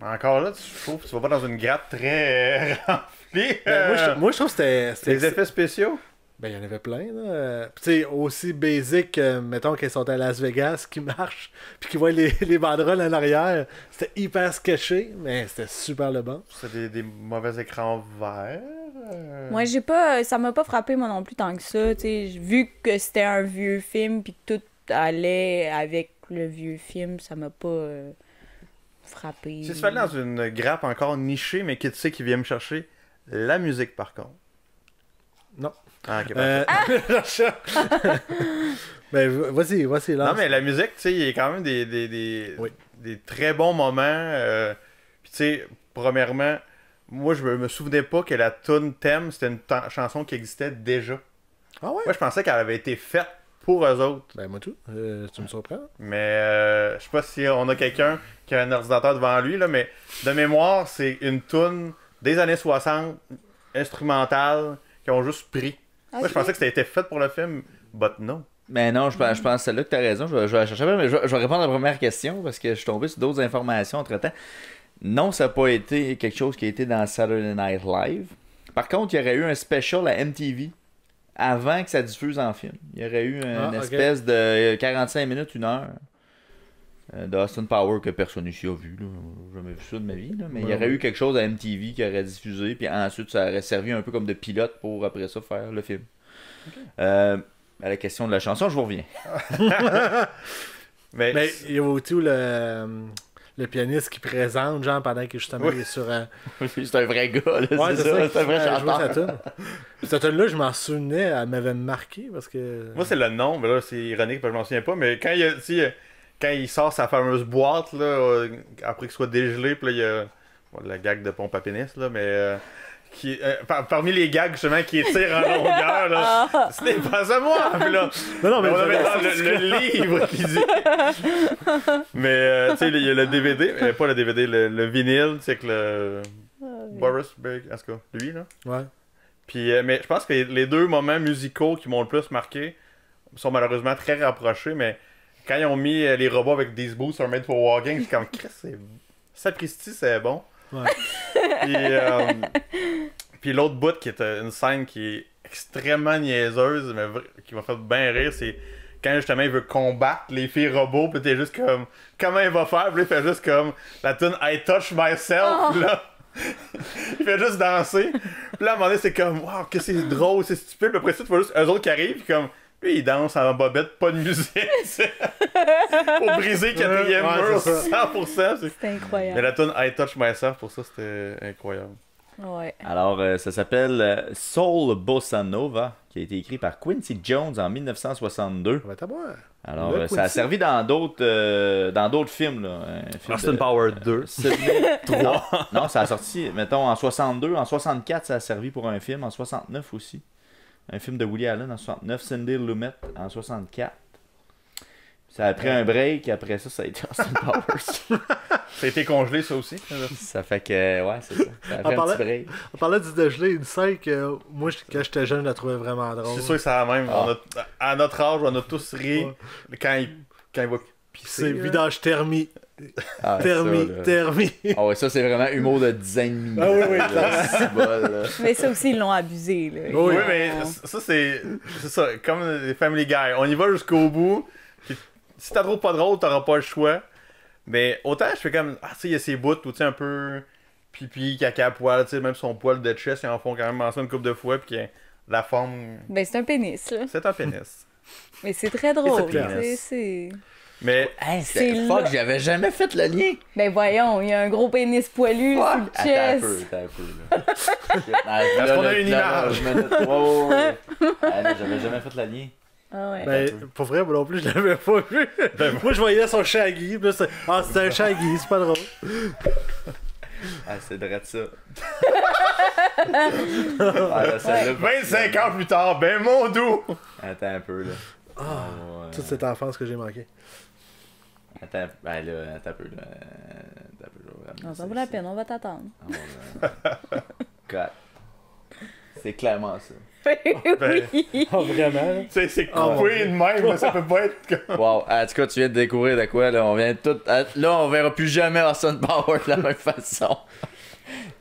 Encore là, je trouve que tu vas pas dans une gratte très remplie. Moi, je trouve que c'était... Les effets spéciaux? Ben, il y en avait plein, là. Tu sais, aussi basic, mettons, qu'ils sont à Las Vegas, qui marchent, puis qu'ils voient les banderoles en arrière. C'était hyper sketché, mais c'était super le bon. C'est des mauvais écrans verts. Moi, j'ai pas... Ça m'a pas frappé, moi non plus, tant que ça. T'sais, vu que c'était un vieux film, puis que tout allait avec le vieux film, ça m'a pas frappé. Si tu fais dans une grappe encore nichée, mais qui tu sais qui vient me chercher, la musique, par contre. Non. Ah, ok, Ben, vas-y, là. Non, mais la musique, tu sais, il y a quand même des très bons moments. Puis, tu sais, premièrement, moi, je me souvenais pas que la tune thème, c'était une chanson qui existait déjà. Ah ouais? Moi, je pensais qu'elle avait été faite pour eux autres. Ben, moi tout. Tu me surprends. Mais, je sais pas si on a quelqu'un qui a un ordinateur devant lui, là, mais de mémoire, c'est une tune des années 60, instrumentale, qui ont juste pris. Okay. Moi, je pensais que c'était été fait pour le film, but non. Mais non, je pense que c'est là que tu as raison. Je vais la chercher, mais je vais répondre à la première question parce que je suis tombé sur d'autres informations entre-temps. Non, ça n'a pas été quelque chose qui a été dans Saturday Night Live. Par contre, il y aurait eu un special à MTV avant que ça diffuse en film. Il y aurait eu une espèce de 45 minutes, 1 heure d'Austin Power que personne ici a vu. J'ai jamais vu ça de ma vie. Là. Mais il y aurait eu quelque chose à MTV qui aurait diffusé. Puis ensuite, ça aurait servi un peu comme de pilote pour après ça faire le film. À la question de la chanson, je vous reviens. Mais il y a aussi le pianiste qui présente, genre, pendant que justement il est sur un... C'est un vrai gars, là, Ouais, c'est ça, c'est un vrai chanteur. Cette tune-là, je m'en souvenais, elle m'avait marqué parce que... moi, c'est le nom, mais là, c'est ironique, parce que je m'en souviens pas. Mais quand il sort sa fameuse boîte, là, après qu'il soit dégelé, puis là, il y a la gag de pompe à pénis, là, mais... parmi les gags justement qui étirent en longueur là, ce n'est pas à moi. Puis là, non, mais on a maintenant le livre qui dit. Mais tu sais, il y a le DVD, pas le DVD, le vinyle, c'est que le Boris Big, en tout cas, lui là. Ouais. Puis mais je pense que les deux moments musicaux qui m'ont le plus marqué sont malheureusement très rapprochés, mais quand ils ont mis les robots avec These Boots are made for walking, c'est comme Chris, sapristi, c'est bon. Ouais. Puis l'autre bout qui est une scène qui est extrêmement niaiseuse, mais qui m'a fait bien rire, c'est quand justement il veut combattre les filles robots, puis t'es juste comme comment il va faire, puis il fait juste comme la tune I Touch Myself, là. Il fait juste danser. Puis là à un moment donné c'est comme waouh que c'est drôle, c'est stupide, puis après ça tu vois juste eux autres qui arrivent, puis comme lui il danse en bobette, pas de musique. Pour briser le quatrième mur 100%. C'est incroyable. Mais la tune I Touch Myself, pour ça, c'était incroyable. Ouais. Alors, ça s'appelle Soul Bossa Nova, qui a été écrit par Quincy Jones en 1962. Ouais, t'as boire. Alors, ça a servi dans d'autres films. Là. Austin Power 2. 3. Non, ça a sorti, mettons, en 62. En 64, ça a servi pour un film. En 69 aussi. Un film de Woody Allen en 69. Cindy Lumet en 64. Ça a pris un break, après ça a été Austin Powers. Ça a été congelé, ça aussi. Ça fait que, ouais, c'est ça. Ça a pris un petit break. On parlait du dégelé, une scène que moi, quand j'étais jeune, je la trouvais vraiment drôle. C'est sûr que c'est la même. À notre âge, on a tous ri quand il va pisser. C'est vidage thermique. Thermique. Ah ouais, ça, c'est vraiment humour de 10 ans et demi. Ah oui, oui. Mais ça aussi, ils l'ont abusé. Là. Oui, mais ça, c'est ça. Comme les Family Guy. On y va jusqu'au bout. Si t'as trop pas drôle, t'auras pas le choix. Mais autant je fais comme, tu sais, il y a ces bouts où tu sais un peu pipi, caca, poil, tu sais, même son poil de chest, ils en font quand même mention une couple de fois, puis la forme. Ben, c'est un pénis, là. C'est un pénis. Mais c'est très drôle. C'est mais. Hey, c'est fuck, j'avais jamais fait le lien. Ben, voyons, il y a un gros pénis poilu sur le chest. Attends un peu, là. Parce qu'on a une image. J'avais jamais fait le lien. Ah ouais. Ben, pour vrai, moi non plus, je l'avais pas vu. Moi, je voyais son shaggy. Puis là, c'était un shaggy, c'est pas drôle. Ah, c'est drôle ça. 25 ans plus tard, ben mon doux! Attends un peu, là. Toute cette enfance que j'ai manquée. Attends, ben là, attends un peu, là. Non, ça vaut la peine, on va t'attendre. God. C'est clairement ça. Oui. Oh, vraiment? Là? C'est coupé de même, là, ça peut pas être comme... Wow, en tout cas, tu viens de découvrir de quoi, là. On vient tout. Là, on verra plus jamais Austin Power de la même façon.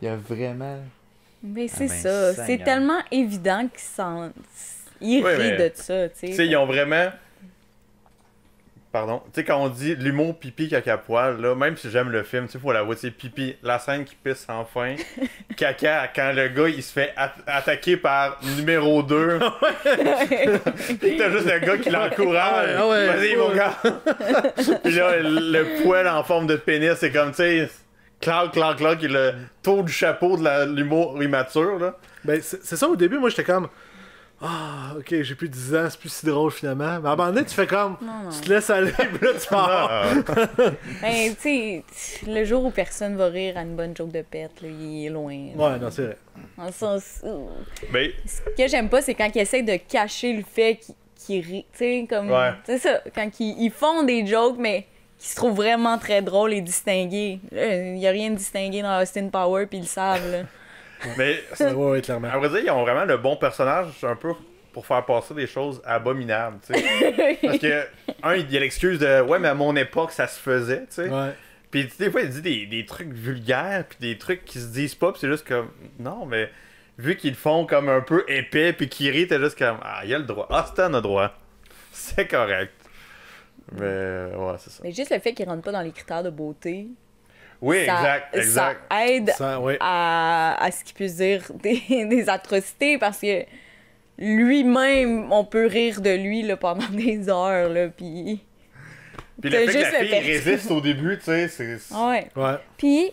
Il y a vraiment. Mais c'est ben, ça. Seigneur. C'est tellement évident qu'ils Ouais, rient mais- de ça, tu Tu sais, sais. ils ont vraiment... Pardon. Tu sais, quand on dit l'humour pipi caca poil, là, même si j'aime le film, tu sais, faut l'avouer, c'est pipi, la scène qui pisse sans fin, caca, quand le gars, il se fait attaquer par numéro 2, pis t'as juste le gars qui l'encourage. Ah ouais. Vas-y, mon gars! Pis là, le poil en forme de pénis, c'est comme, tu sais, clac, qui est le tour du chapeau de l'humour immature, là. Ben, c'est ça, au début, moi, j'étais comme... Ah, ok, j'ai plus de 10 ans, c'est plus si drôle, finalement. Mais à un moment donné, tu fais comme... Non. Tu te laisses aller, puis là, tu pars. Ah, Ben, tu sais, le jour où personne va rire à une bonne joke de pète, là, il est loin. Ouais, non, c'est vrai. Dans le sens... ben, Ce que j'aime pas, c'est quand ils essayent de cacher le fait qu'ils rient. Tu sais, comme... Ouais. C'est ça, quand ils font des jokes, mais qui se trouvent vraiment très drôles et distingués. Il y a rien de distingué dans Austin Power, puis ils le savent, là. mais Ouais, clairement. à vrai dire, ils ont vraiment le bon personnage un peu pour faire passer des choses abominables, tu sais. Parce que, il y a l'excuse de « Ouais, mais à mon époque, ça se faisait », tu sais. Ouais. Puis des fois, il dit des trucs vulgaires, puis des trucs qui se disent pas, puis c'est juste comme « Non, mais vu qu'ils le font comme un peu épais, puis qu'ils rient, t'es juste comme « Ah, il y a le droit. Ah, Stan a droit. C'est correct. » Mais, ouais, c'est ça. Mais juste le fait qu'ils rentrent pas dans les critères de beauté, Oui, ça exact. aide Ça, ouais. à ce qu'il puisse dire des atrocités, parce que lui-même, on peut rire de lui là, pendant des heures, là, puis... Puis t'as le fait que juste la fille perso- résiste au début, tu sais, c'est... Ouais. Ouais. Puis,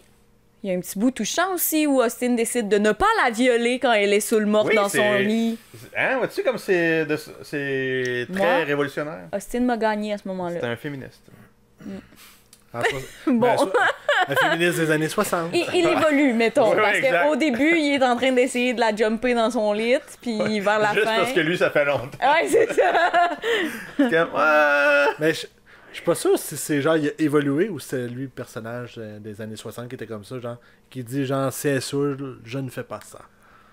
il y a un petit bout touchant aussi où Austin décide de ne pas la violer quand elle est sous le mort Oui, dans c'est- son lit. Hein, vois-tu comme c'est très Moi? révolutionnaire? Austin m'a gagné à ce C'est moment-là. un féministe. Ah, Bon, ben, un féministe des années 60. il évolue, mettons, Ouais, parce exact. qu'au début, il est en train d'essayer de la jumper dans son lit, puis vers la Juste fin... parce que lui, ça fait longtemps. Ouais, c'est ça! C'est comme, ouais. Mais je suis pas sûr si c'est genre il a évolué ou c'est lui le personnage des années 60 qui était comme ça, genre qui dit genre c'est sûr, je ne fais pas ça.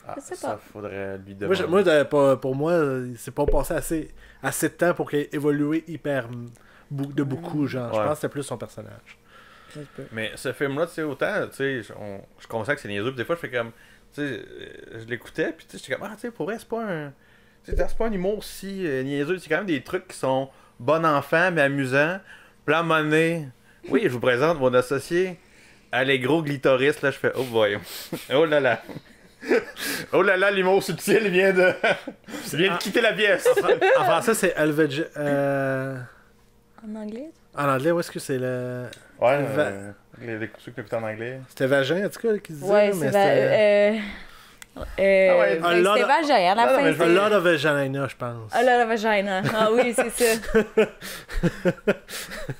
Ah, Je sais ça, pas. faudrait lui Moi, demander. pour moi, il s'est pas passé assez de temps pour qu'il ait évolué hyper de beaucoup, genre. Je Ouais. pense que c'était plus son personnage. Mais ce film-là, tu sais, autant, tu sais, je constate que c'est niaiseux, puis des fois, je fais comme, tu sais, je l'écoutais, puis tu sais, j'étais comme, ah, tu sais, pour vrai, c'est pas un, tu sais, c'est pas un humour si niaiseux, c'est quand même des trucs qui sont bon enfant, mais amusants. Puis là, à un moment donné, oui, je vous présente mon associé, Allegro Glitoris, là, je fais, oh boy, oh là là. Oh là là, l'humour subtil vient de quitter la pièce. En français, c'est Elvege. En anglais? En anglais, où est-ce que c'est le. Ouais, Va- les ceux qui l'écoutent en anglais. C'était Vagin, en tout cas, qui disait. Ouais, mais c'est... ouais, un lot c'était of- vagin, à la Non, non, fin, mais A lot of vagina, je pense. Ah là, la vagina. Ah oui, c'est ça.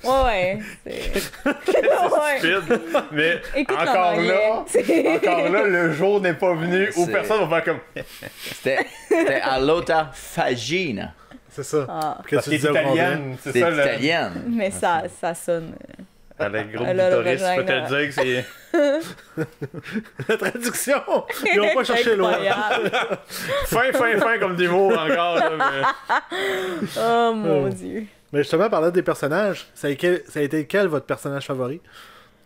Ouais, c'est... ouais. Stupide. Mais Écoute encore l'anglais. là, C'est- encore là, le jour n'est pas venu où C'est- personne va faire comme. C'était Alota Fagina. C'est ça. Ah, Que Parce tu qu'elle est disais au complet. italienne, c'est C'est ça italienne. mais ça sonne... Allegro Elle a le Glitoris, je peux te vagina. le dire que c'est. La traduction! Ils ont pas cherché loin. Incroyable. Fin comme des mots encore. Là, mais... Oh mon Dieu. Mais justement, parlant des personnages, ça a été quel votre personnage favori?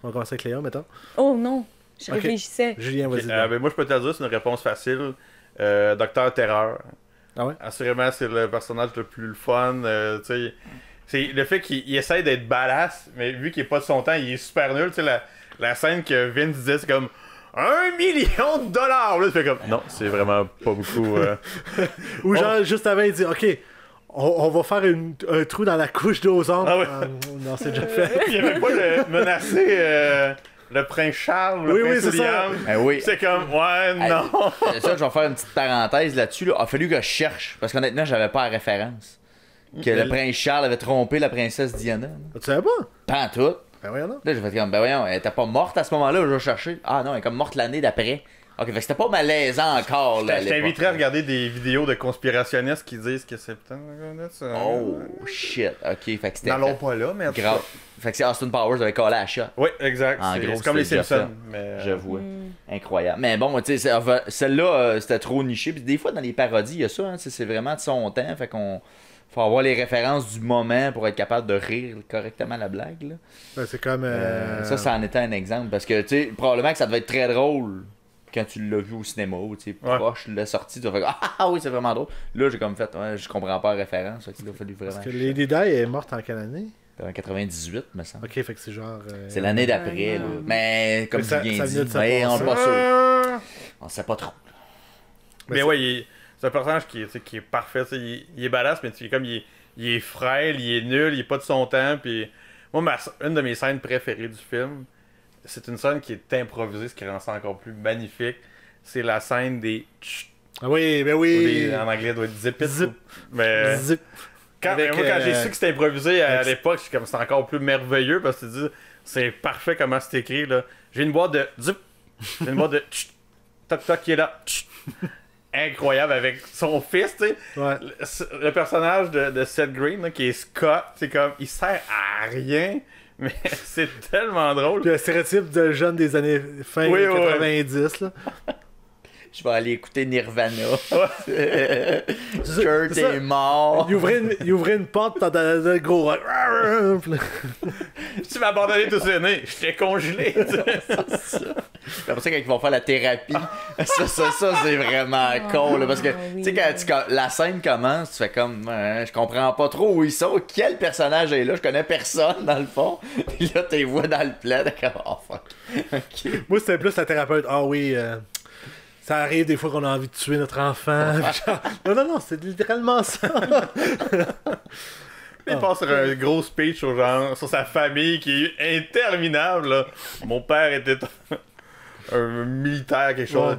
On va commencer avec Léa, mettons. Oh non, je Ok. réfléchissais. Julien, vas-y. Ben, moi, je peux te le dire, c'est une réponse facile. Docteur Terreur. Ah ouais? Assurément, c'est le personnage le plus fun. Tu sais, c'est le fait qu'il essaie d'être badass, mais vu qu'il est pas de son temps, il est super nul. Tu sais, la scène que Vince disait, c'est comme 1 million de dollars. Là, tu fais comme non, c'est vraiment pas beaucoup. Ou genre, juste avant, il dit OK, on va faire un trou dans la couche d'ozone. Ah ouais. Non, c'est déjà fait. Il avait pas menacé le prince Charles, le Oui, prince oui, c'est William. Ben oui. C'est comme ouais, non. Ça, je vais faire une petite parenthèse là-dessus. Là. Il a fallu que je cherche. Parce qu'honnêtement, j'avais pas la référence. Que le prince Charles avait trompé la princesse Diana. là. Tu savais pas? Pas en tout. Ben voyons donc. Là, j'ai fait comme, ben voyons, elle était pas morte à ce moment-là, je vais chercher. Ah non, elle est comme morte l'année d'après. Ok, fait que c'était pas malaisant encore, là. Je t'inviterais à regarder des vidéos de conspirationnistes qui disent que c'est putain. Oh, shit. Ok, fait que c'était. N'allons pas là, mais en tout grave. cas. Fait que c'est Austin Powers avec collé à la shot. Oui, exact. En C'est gros, c'est comme les c'était déjà Simpsons. Mais... J'avoue. Incroyable. Mais bon, tu sais, celle-là, c'était trop niché. Puis des fois, dans les parodies, il y a ça. Hein, c'est vraiment de son temps. Fait qu'on. Faut avoir les références du moment pour être capable de rire correctement la blague. Là. Ben, c'est comme. Ça en était un exemple. Parce que, tu sais, probablement que ça devait être très drôle quand tu l'as vu au cinéma. Ou, tu sais, proche de la sortie, tu vas faire ah oui, c'est vraiment drôle. Là, j'ai comme fait, ouais, je comprends pas la référence. Fait qu'il a fallu vraiment. Parce que Lady Di est morte en quelle année? En 98, me semble. Ok, fait que c'est genre. C'est l'année d'après, là. Mais comme tu viens dit, on n'est pas sûr. On sait pas trop. Mais ouais, c'est un personnage qui est parfait. Il est badass, mais il est frêle, il est nul, il est pas de son temps. Puis moi, une de mes scènes préférées du film, c'est une scène qui est improvisée, ce qui rend ça encore plus magnifique. C'est la scène des. Ah oui, ben oui. En anglais, ça doit être zip it. Zip. Mais. Zip. Quand j'ai su que c'était improvisé à l'époque, je suis comme c'est encore plus merveilleux parce que tu dis c'est parfait comment c'est écrit là. J'ai une boîte de zip, j'ai une boîte de toc toc qui est là. Incroyable avec son fils, tu sais. Ouais. Le personnage de Seth Green là, qui est Scott, c'est comme il sert à rien, mais c'est tellement drôle. Puis le stéréotype de jeune des années fin 90 là. Je vais aller écouter Nirvana. Ouais. Kurt est mort. Il ouvrait une porte dans le gros rock. Tu m'as abandonné tous les nez, j'étais congelé. C'est pour ça quand ils vont faire la thérapie, ça c'est vraiment con. Là, parce que tu sais, quand la scène commence, tu fais comme je comprends pas trop où ils sont, quel personnage est là, je connais personne dans le fond. Puis là, tu les vois dans le plan, d'accord, oh fuck. Okay. Moi, c'était plus la thérapeute. Ah oui. Ça arrive des fois qu'on a envie de tuer notre enfant. Non, c'est littéralement ça. Il passe sur un gros speech sur sa famille qui est interminable. Là. Mon père était un militaire, quelque chose.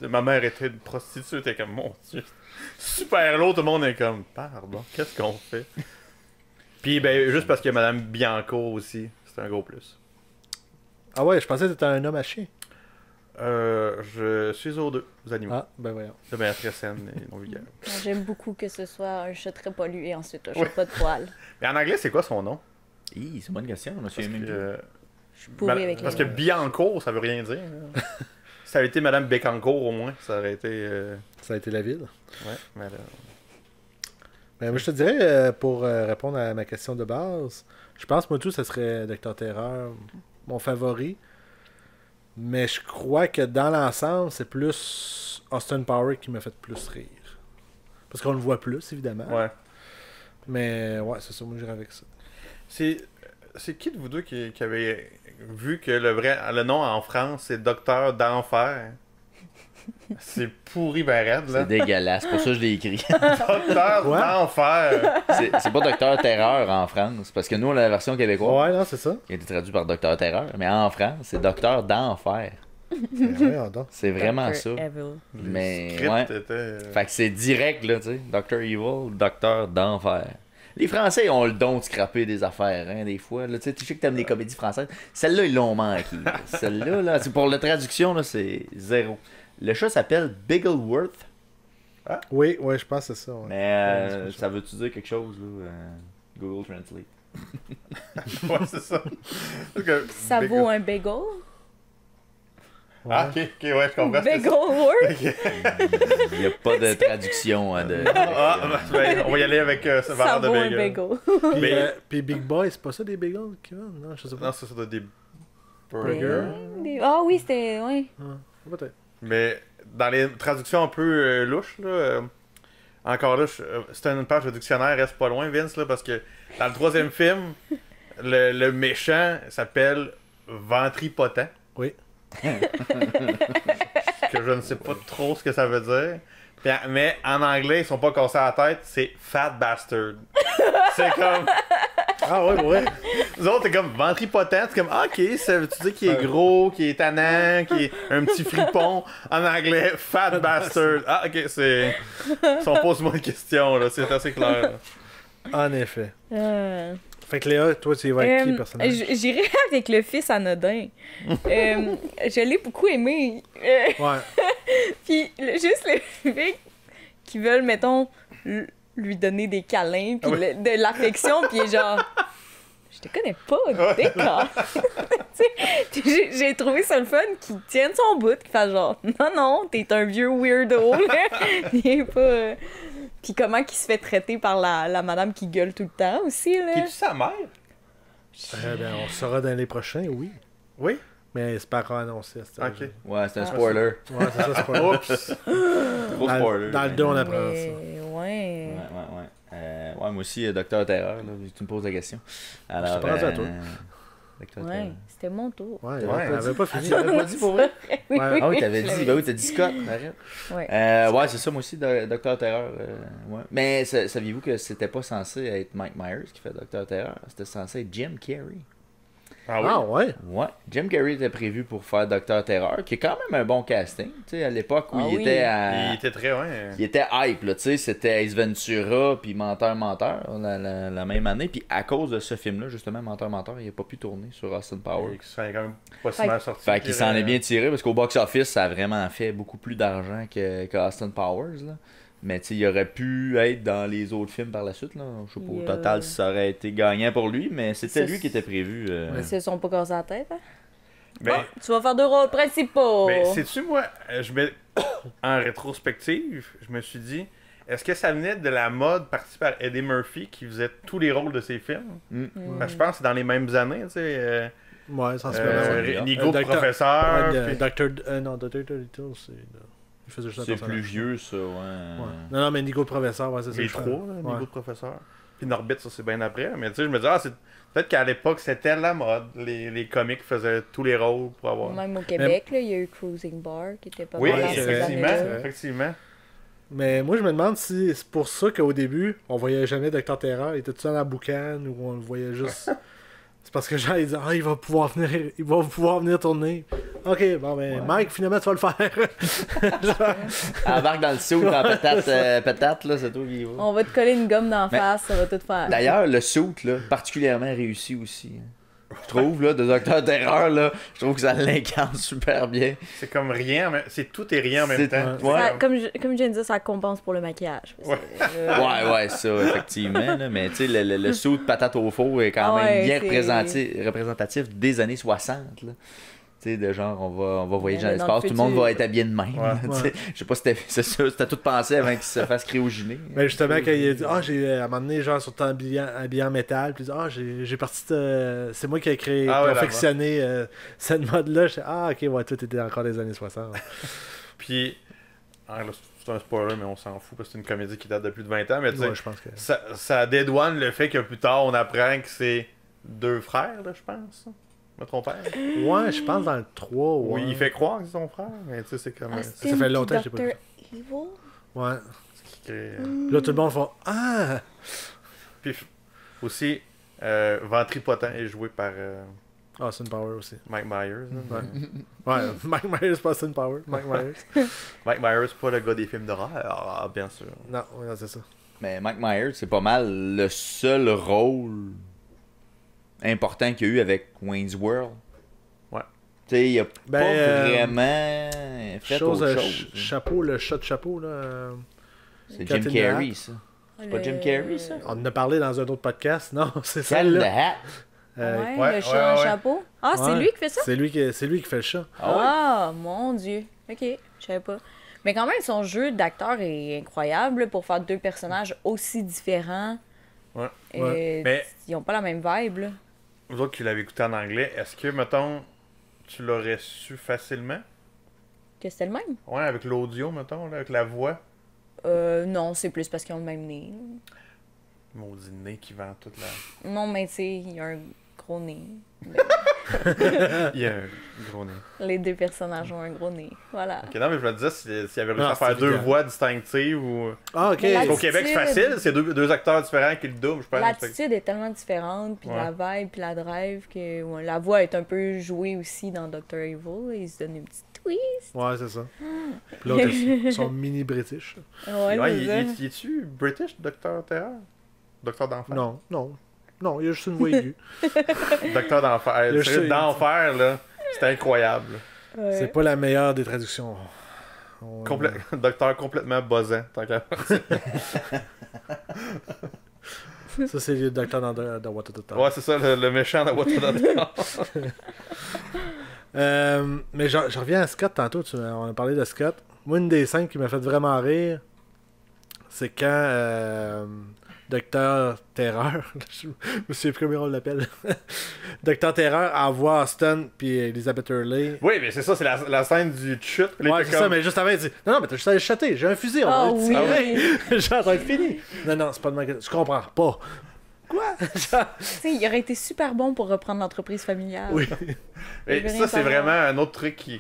Ma mère était une prostituée. T'es comme, mon Dieu. Super lourd, tout le monde est comme, pardon, qu'est-ce qu'on fait? Puis, ben, juste parce qu'il y a Madame Bianco aussi, c'est un gros plus. Ah ouais, je pensais que t'étais un homme à chien. Je suis aux deux animaux. Ah, ben voyons. De manière très saine et non vulgaire. J'aime beaucoup que ce soit un chat très pollué et ensuite un chat pas de poils. Mais en anglais, c'est quoi son nom? C'est une bonne question, je me souviens même plus. Je suis pourrie avec parce que Bianco, ça veut rien dire. Si ça avait été Madame Bécancourt, au moins, ça aurait été... Ça a été la ville. Ouais, mais là... Ben, moi, je te dirais, pour répondre à ma question de base, je pense, moi, tout, ça serait Dr. Terreur, mon favori. Mais je crois que dans l'ensemble, c'est plus Austin Powers qui m'a fait plus rire. Parce qu'on le voit plus, évidemment. Ouais. Mais ouais, c'est ça, moi j'irais avec ça. C'est qui de vous deux qui avait vu que le nom en France, c'est Docteur d'Enfer? C'est pourri ben raide, là. C'est dégueulasse, pour ça que je l'ai écrit. Docteur d'Enfer! C'est pas Docteur Terreur en France, parce que nous, on a la version québécoise. Ouais, non, c'est ça. Qui a été traduit par Docteur Terreur, mais en France, c'est Docteur d'Enfer. C'est vraiment Dr. ça. Evil. Mais, Le ouais. script était... Fait que c'est direct, là, tu sais. Docteur Evil, Docteur d'Enfer. Les Français ont le don de scraper des affaires, hein, des fois. Là, tu sais que t'aimes les comédies françaises. Celle-là, ils l'ont manqué. Celle-là, là, pour la traduction, là, c'est zéro. Le chat s'appelle Biggleworth. Ah? Oui, je pense que c'est ça. Ouais. Mais ça veut-tu dire quelque chose, là? Google Translate. Ouais, c'est ça. Ça vaut un bagel? Ah, ok, ouais, je comprends. Bagelworth? Il n'y a pas de traduction hein, de... On va y aller avec ce Ça valeur de vaut un bagel. bagel. Puis Big Boy, c'est pas ça des bagels qui vendent? Non, je sais pas. Non, ça doit être des burgers. Ah oui, c'était... Ouais. Ah, peut-être. Mais dans les traductions un peu louches, là, encore là, c'était une page de dictionnaire, reste pas loin, Vince, là, parce que dans le troisième film, le méchant s'appelle Ventripotent. Oui. Que je ne sais pas trop ce que ça veut dire. Mais en anglais, ils sont pas cassés à la tête, c'est Fat Bastard. C'est comme... Ah ouais. Nous autres, c'est comme ventripotent, c'est comme ok, ça veut dire qu'il est gros, qu'il est tannant, qu'il est un petit fripon. En anglais, Fat Bastard. Ah ok, c'est... Si on pose moins de questions, là, c'est assez clair. En effet. Fait que Léa, toi, tu y vas avec qui, le personnage? J'irais avec le fils anodin. Je l'ai beaucoup aimé. Ouais. Puis juste le fait qu'ils veulent, mettons, lui donner des câlins, puis de l'affection, puis il est genre... Je te connais pas, d'accord. J'ai trouvé ça le fun qu'il tienne son bout, qu'il fasse genre, non, t'es un vieux weirdo, là. Il est pas... Puis comment qu'il se fait traiter par la madame qui gueule tout le temps aussi, là. Qui est-tu sa mère? Ben, on le saura dans les prochains, oui. Oui? Mais c'est pas encore annoncé. Ok. Ouais, c'est un spoiler. Ouais, c'est ça, spoiler. Oups! Gros spoiler. Dans le 2, on apprend ça. Ouais. Ouais, moi aussi, Docteur Terreur, là, tu me poses la question. Alors, pas rendu à toi. Docteur Ouais, Terreur. c'était mon tour. Ouais, Ouais, on avait pas fini. Tu l'avais pas dit pour vrai? Oui, Ouais. Ah oui, t'avais je dit. l'avais Ben oui, t'as dit Scott. Arrête. Ouais. Ouais, c'est ça, moi aussi, Docteur Terreur. Ouais. Mais saviez-vous que c'était pas censé être Mike Myers qui fait Docteur Terreur? C'était censé être Jim Carrey. Ah oui? Ah, ouais. Ouais, Jim Carrey était prévu pour faire Docteur Terreur, qui est quand même un bon casting, tu sais, à l'époque où Ah il oui. était à... Il était très, ouais. Il était hype, là, tu sais, c'était Ace Ventura, puis Menteur, la même année, puis à cause de ce film-là, justement, Menteur, il n'a pas pu tourner sur Austin Powers. Ça est quand même pas si mal sorti. Fait qu'il s'en est bien tiré, parce qu'au box-office, ça a vraiment fait beaucoup plus d'argent que Austin Powers, là. Mais tu sais, il aurait pu être dans les autres films par la suite, là. Je sais pas, au total, si ça aurait été gagnant pour lui, mais c'était lui qui était prévu. Ils se sont pas cassés la tête, hein? Mais, Tu vas faire deux rôles principaux. mais sais-tu, moi, je mets en rétrospective, je me suis dit, est-ce que ça venait de la mode partie par Eddie Murphy qui faisait tous les rôles de ses films? Parce que je pense que c'est dans les mêmes années, tu sais. Ouais, sensiblement. Nigo Docteur- professeur. Ouais, puis- non, Dr. Dolittle, c'est... Il faisait juste un C'est personnage. plus vieux, ça, ouais. Ouais. Non, mais Nigo le professeur, ouais, c'est ça. Les je trois, crois. là, Ouais. Nigo professeur. Puis Norbit, ça c'est bien après. Mais tu sais, je me dis, c'est peut-être qu'à l'époque, c'était la mode. Les comiques faisaient tous les rôles pour avoir. Même au Québec, là, il y a eu Cruising Bar qui était pas Oui, mal dans ces effectivement. années-là. Effectivement. Mais moi, je me demande si c'est pour ça qu'au début, on voyait jamais Docteur Terreur. Il était tout seul dans la boucane ou on le voyait juste. C'est parce que genre, ils disaient, il va pouvoir venir tourner. Ok, bon, ben, Mike, finalement, tu vas le faire. Embarque dans le suit en patate, là, c'est toi qui y va. On va te coller une gomme d'en Mais- face, ça va tout faire. D'ailleurs, le suit, là, particulièrement réussi aussi. Je trouve, là, de Docteur Terreur, là, je trouve que ça l'incarne super bien. C'est comme rien, mais c'est tout et rien en même C'est- temps. ouais. Ça, comme je viens de dire, ça compense pour le maquillage. Ouais. Ouais, ça, effectivement. Là, mais tu sais, le suit de patate au four est quand Ah même ouais, bien c'est- représentatif des années 60. Là. Tu sais, de genre, on va voyager dans Mais dans l'espace, le tout le monde futur. va être habillé de même. là, tu sais. Je sais pas si c'était tout pensé avant qu'il se fasse cryogéner. Mais justement, quand il a dit, à un moment donné, genre, sur habillé en métal, puis il dit, j'ai parti de. C'est moi qui ai créé, Ah ouais, confectionné cette mode-là. Je dis, ok, ouais, tout était encore des années 60. Puis, là, c'est un spoiler, mais on s'en fout parce que c'est une comédie qui date de plus de 20 ans. Mais tu sais, Ouais, je pense que. ça dédouane le fait que plus tard, on apprend que c'est deux frères, là, je pense. Me trompe. Ouais, je pense dans le 3. Ouais. Oui, il fait croire que c'est son frère, mais tu sais, c'est comme. Austin Ça fait longtemps que j'ai pas Dr. vu. Evil? Ouais. que- Là, tout le monde fait, ah! Puis aussi, Ventripotent est joué par Austin Power aussi. Mike Myers. là. Ouais. Ouais, Mike Myers, pas Austin Power. Mike Myers. Mike Myers, pas le gars des films d'horreur, bien sûr. Non, ouais, c'est ça. Mais Mike Myers, c'est pas mal le seul rôle important qu'il y a eu avec Wayne's World. Ouais. Tu sais, il a Ben, pas vraiment fait autre chose. Chapeau, le chat de chapeau, là. C'est Cat Jim in the Carrey, Hat. ça. C'est pas Jim Carrey, ça? On en a parlé dans un autre podcast. Non, c'est Cat in the celle-là. Hat. Ouais, ouais, le chat en ouais. chapeau. Ah, c'est Ouais. lui qui fait ça? C'est lui qui fait le chat. Ah, mon Dieu. Ok, je savais pas. Mais quand même, son jeu d'acteur est incroyable pour faire deux personnages aussi différents. Ouais. Et Mais- ils ont pas la même vibe, là. Vous autres qui l'avez écouté en anglais, est-ce que, mettons, tu l'aurais su facilement? Que c'était le même? Ouais, avec l'audio, mettons, là, avec la voix. Non, c'est plus parce qu'ils ont le même nez. Maudit nez qui vend toute la. Non, mais tu sais, il y a un gros nez. Il y a un gros nez. Les deux personnages ont un gros nez. Voilà. Ok, non, mais je me disais s'il y avait réussi Ah, à faire c'est deux évident. voix distinctives ou. Ah, ok. Mais la- Au Québec, c'est L'attitude. facile, c'est deux acteurs différents qui le doublent, je pense. L'attitude est tellement différente, puis Ouais. la vibe, puis la drive, que ouais, la voix est un peu jouée aussi dans Dr. Evil. Il se donne une petite twist. Ouais, c'est ça. Puis l'autre, ils sont mini british. Ouais, Ouais, c'est ça. il est-tu British, Docteur Terreur? Docteur d'enfant? Non, non. Non, il y a juste une voix aiguë. Docteur d'enfer. D'enfer, là, c'était incroyable. Ouais. C'est pas la meilleure des traductions. Docteur complètement buzzant, tant qu'à Ça, c'est le docteur dans What the Top. Ouais, c'est ça, le méchant de What the Mais je reviens à Scott tantôt. On a parlé de Scott. Moi, une des scènes qui m'a fait vraiment rire, c'est quand Docteur Terreur, je me souviens plus comment on l'appelle, Docteur Terreur envoie Austin puis Elizabeth Hurley. Oui, mais c'est ça, c'est la scène du chute. Ouais, c'est ça, mais juste avant, il dit non, mais t'as juste à le chatter, j'ai un fusil, on va oui. tirer. Genre, ça va être fini. Non, c'est pas de ma. Je comprends pas. Quoi? Tu sais, il aurait été super bon pour reprendre l'entreprise familiale. Oui. Et ça, c'est vraiment un autre truc qui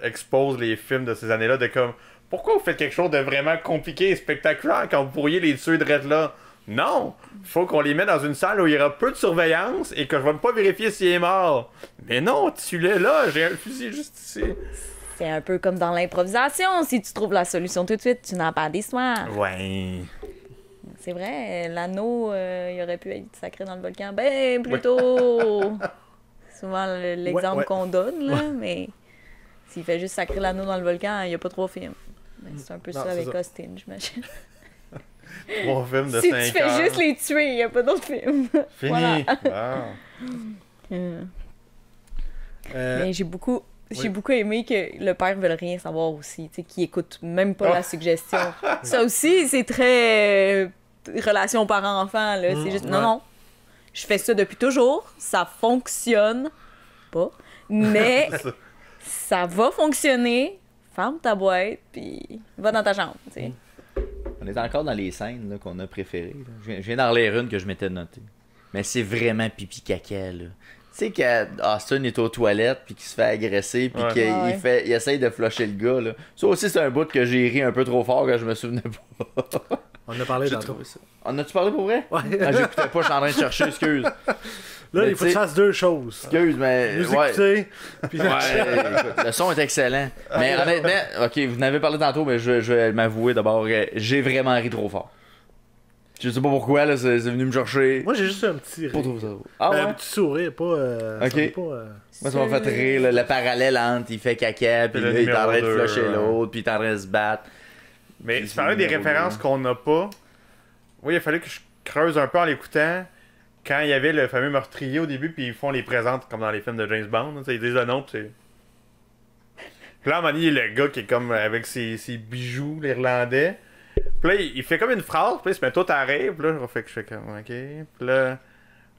expose les films de ces années-là, de comme, pourquoi vous faites quelque chose de vraiment compliqué et spectaculaire quand vous pourriez les tuer de là? Non! Faut qu'on les mette dans une salle où il y aura peu de surveillance et que je vais même pas vérifier s'il est mort. Mais non, tu l'es là, j'ai un fusil juste ici. C'est un peu comme dans l'improvisation. Si tu trouves la solution tout de suite, tu n'as pas d'histoire. Ouais. C'est vrai, l'anneau, il aurait pu être sacré dans le volcan. Ben, plutôt. Souvent l'exemple qu'on donne, là, mais s'il fait juste sacrer l'anneau dans le volcan, il n'y a pas 3 films. Ben, c'est un peu ça avec Austin, j'imagine. 3 films de Si 5 tu fais heures. juste les tuer, il n'y a pas d'autres films. Fini. Voilà. Wow. Mais j'ai beaucoup aimé que le père ne veuille rien savoir aussi, tu sais, qu'il écoute même pas la suggestion. Ça aussi, c'est très relation parent-enfant, là. C'est juste, non, je fais ça depuis toujours, ça fonctionne pas, mais ça va fonctionner, ferme ta boîte, puis va dans ta chambre, tu sais. On est encore dans les scènes là, qu'on a préférées. Là. Je viens d'en lire une que je m'étais notée. Mais c'est vraiment pipi-caca, là. Tu sais qu'Austin est aux toilettes puis qu'il se fait agresser puis qu'il essaye de flusher le gars, là. Ça aussi, c'est un bout que j'ai ri un peu trop fort que je me souvenais pas. On a parlé tantôt. En as-tu parlé pour vrai? Ouais. Ah, j'écoutais pas, je suis en train de chercher, excuse. Là, Mais il faut que tu fasses 2 choses. Excuse, mais... Nous ouais. écouter, puis Ouais, écoute, le son est excellent. Mais honnêtement, ok, vous en avez parlé tantôt, mais je vais m'avouer d'abord, j'ai vraiment ri trop fort. Je sais pas pourquoi, là, c'est venu me chercher. Moi, j'ai juste un petit rire. Ah ouais? Un petit sourire, pas... Ok. ça fait pas, Moi, ça m'a fait rire, là, le parallèle entre il fait caca, puis là, il est en train de flusher l'autre, puis il est en train de se battre. Mais tu parlais des références qu'on n'a pas. Oui, il a fallu que je creuse un peu en l'écoutant. Quand il y avait le fameux meurtrier au début, puis ils font les présentes comme dans les films de James Bond. Là, ils disent le nom, puis c'est. Puis là, à un moment donné, il y a le gars qui est comme avec ses bijoux, l'Irlandais. Puis là, il fait comme une phrase, puis là, il se met tout à rire, puis là, je fais comme, ok. Puis là,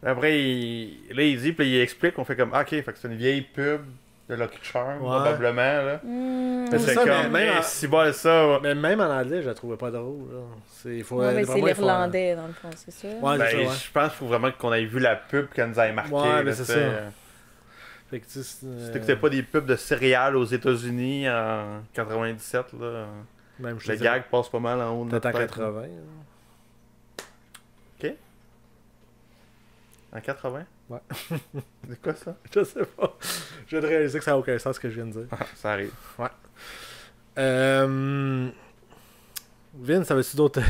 après, il dit, puis là, il explique, on fait comme, ok, fait que c'est une vieille pub de Lucky Charm, probablement, là. Mais C'est ça, comme, mais même, si bol ça. mais même en anglais, je la trouvais pas drôle. Là. C'est c'est l'Irlandais, dans le fond, c'est ça? Ouais, Ben, c'est ça, ouais. je pense qu'il faut vraiment qu'on ait vu la pub qu'elle nous ait marqué. Ouais, mais là, c'est t'sais. ça. Fait que, tu sais, Si t'écoutais pas des pubs de céréales aux États-Unis en 97, là, même, je le te dirais, gag passe pas mal en haut de peut-être notre en tête. 80. Ok. En 80? Ouais. C'est quoi ça? Je sais pas. Je viens de réaliser que ça n'a aucun sens ce que je viens de dire. Ça arrive. Vin, ça va-tu d'autres...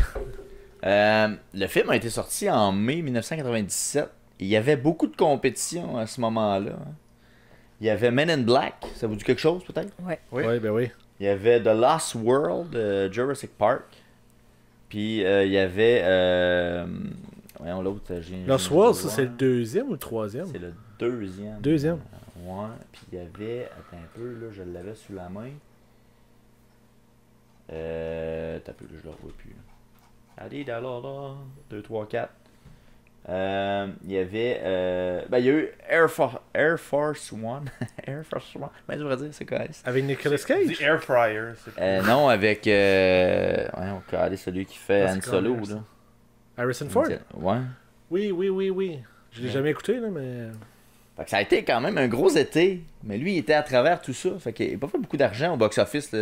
Le film a été sorti en mai 1997. Il y avait beaucoup de compétition à ce moment-là. Il y avait Men in Black, ça vous dit quelque chose peut-être? Ouais. Oui. Oui, ben oui. Il y avait The Lost World, Jurassic Park. Puis il y avait... voyons l'autre. Lost World, ça c'est le 2e ou le 3e? C'est le 2e. 2e. Ouais, puis il y avait... Attends un peu, là, je l'avais sous la main. T'as peu, je le revois plus. Allez, là, 2, 3, 4. Il y avait... il y a eu Air Force One. Air Force One. Ben, je voudrais dire, c'est quoi? Avec Nicolas Cage? The Air Fryer. C'est Non, avec... voyons, regardez celui qui fait Han Solo, c'est là. Harrison Ford? Ouais. Oui. Je l'ai jamais écouté, là, mais... Fait que ça a été quand même un gros été, mais lui il était à travers tout ça, fait qu'il n'a pas fait beaucoup d'argent au box-office,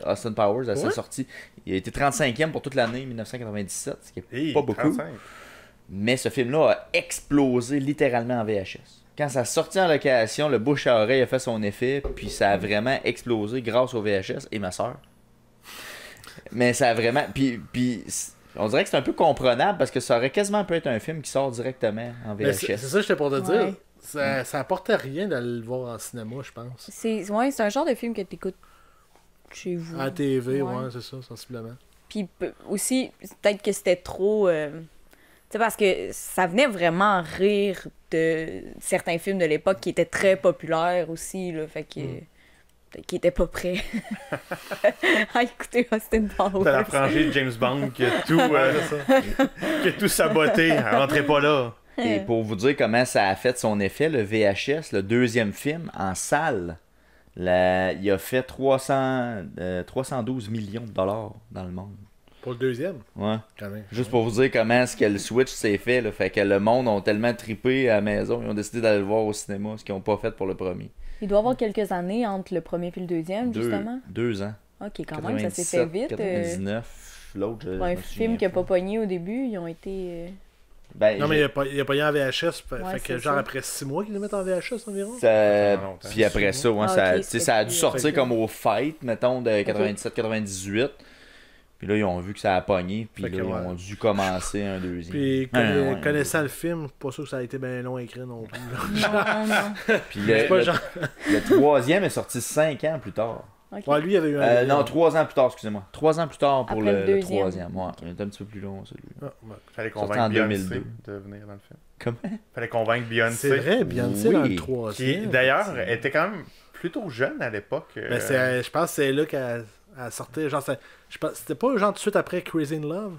Austin Powers, à sa sortie. Il a été 35e pour toute l'année 1997, ce qui est pas beaucoup. 35. Mais ce film-là a explosé littéralement en VHS. Quand ça a sorti en location, le bouche à oreille a fait son effet, puis ça a vraiment explosé grâce au VHS et ma soeur. Mais ça a vraiment... Puis On dirait que c'est un peu comprenable parce que ça aurait quasiment pu être un film qui sort directement en VHS. C'est ça que j'étais pour te dire. Ouais. Ça apportait rien d'aller le voir en cinéma, je pense. C'est un genre de film que t'écoutes chez vous. À la TV, Ouais. ouais, c'est ça, sensiblement. Puis aussi, peut-être que c'était trop... tu sais, parce que ça venait vraiment rire de certains films de l'époque qui étaient très populaires aussi, là, fait que... Peut-être qu'ils étaient pas prêts à écouter Austin Powers. T'as la franchise de James Bond qui a tout saboté. Rentrez pas là. Et pour vous dire comment ça a fait son effet, le VHS, le deuxième film, en salle, il a fait 312 millions de dollars dans le monde. Pour le deuxième, Ouais. quand même. Juste pour vous dire comment est-ce que le Switch s'est fait, là. Fait que le monde ont tellement trippé à la maison, ils ont décidé d'aller le voir au cinéma, ce qu'ils n'ont pas fait pour le premier. Il doit y avoir quelques années entre le premier et le deuxième, justement. 2 ans. Ok, quand même, ça s'est fait vite. 99, l'autre, je Pour un me film souviens qui n'a pas plus. pogné au début, ils ont été... Ben, Non, mais il a pas eu en VHS, fait Ouais, que c'est genre ça. après 6 mois qu'ils le mettent en VHS environ. ça- longtemps. Puis après ça, ouais, Ah, ça, ok, tu sais, c'est ça a dû plus- sortir Fait que- comme au fight, mettons, de 97-98. Puis là, ils ont vu que ça a pogné, puis Fait là, que, ils ouais. ont dû commencer un deuxième. Puis Ouais. connaissant le film, pas sûr que ça a été bien long à écrire non plus. là. Non, non. Puis C'est pas le, genre. le troisième est sorti 5 ans plus tard. Ok. Ouais, lui, il y avait eu un. Non, 3 ans plus tard, excusez-moi. 3 ans plus tard pour Après le le deuxième. troisième. Ouais, il est un petit peu plus long, celui. Ah, ouais. Fallait Sorti convaincre en Beyoncé 2002. de venir dans le film. Comment? Fallait convaincre Beyoncé. C'est vrai, Beyoncé Oui. dans le Qui, troisième. d'ailleurs, était quand même plutôt jeune à l'époque. Ben, je pense que c'est là qu'elle sortait. Genre, c'était pas genre tout de suite après Crazy in Love.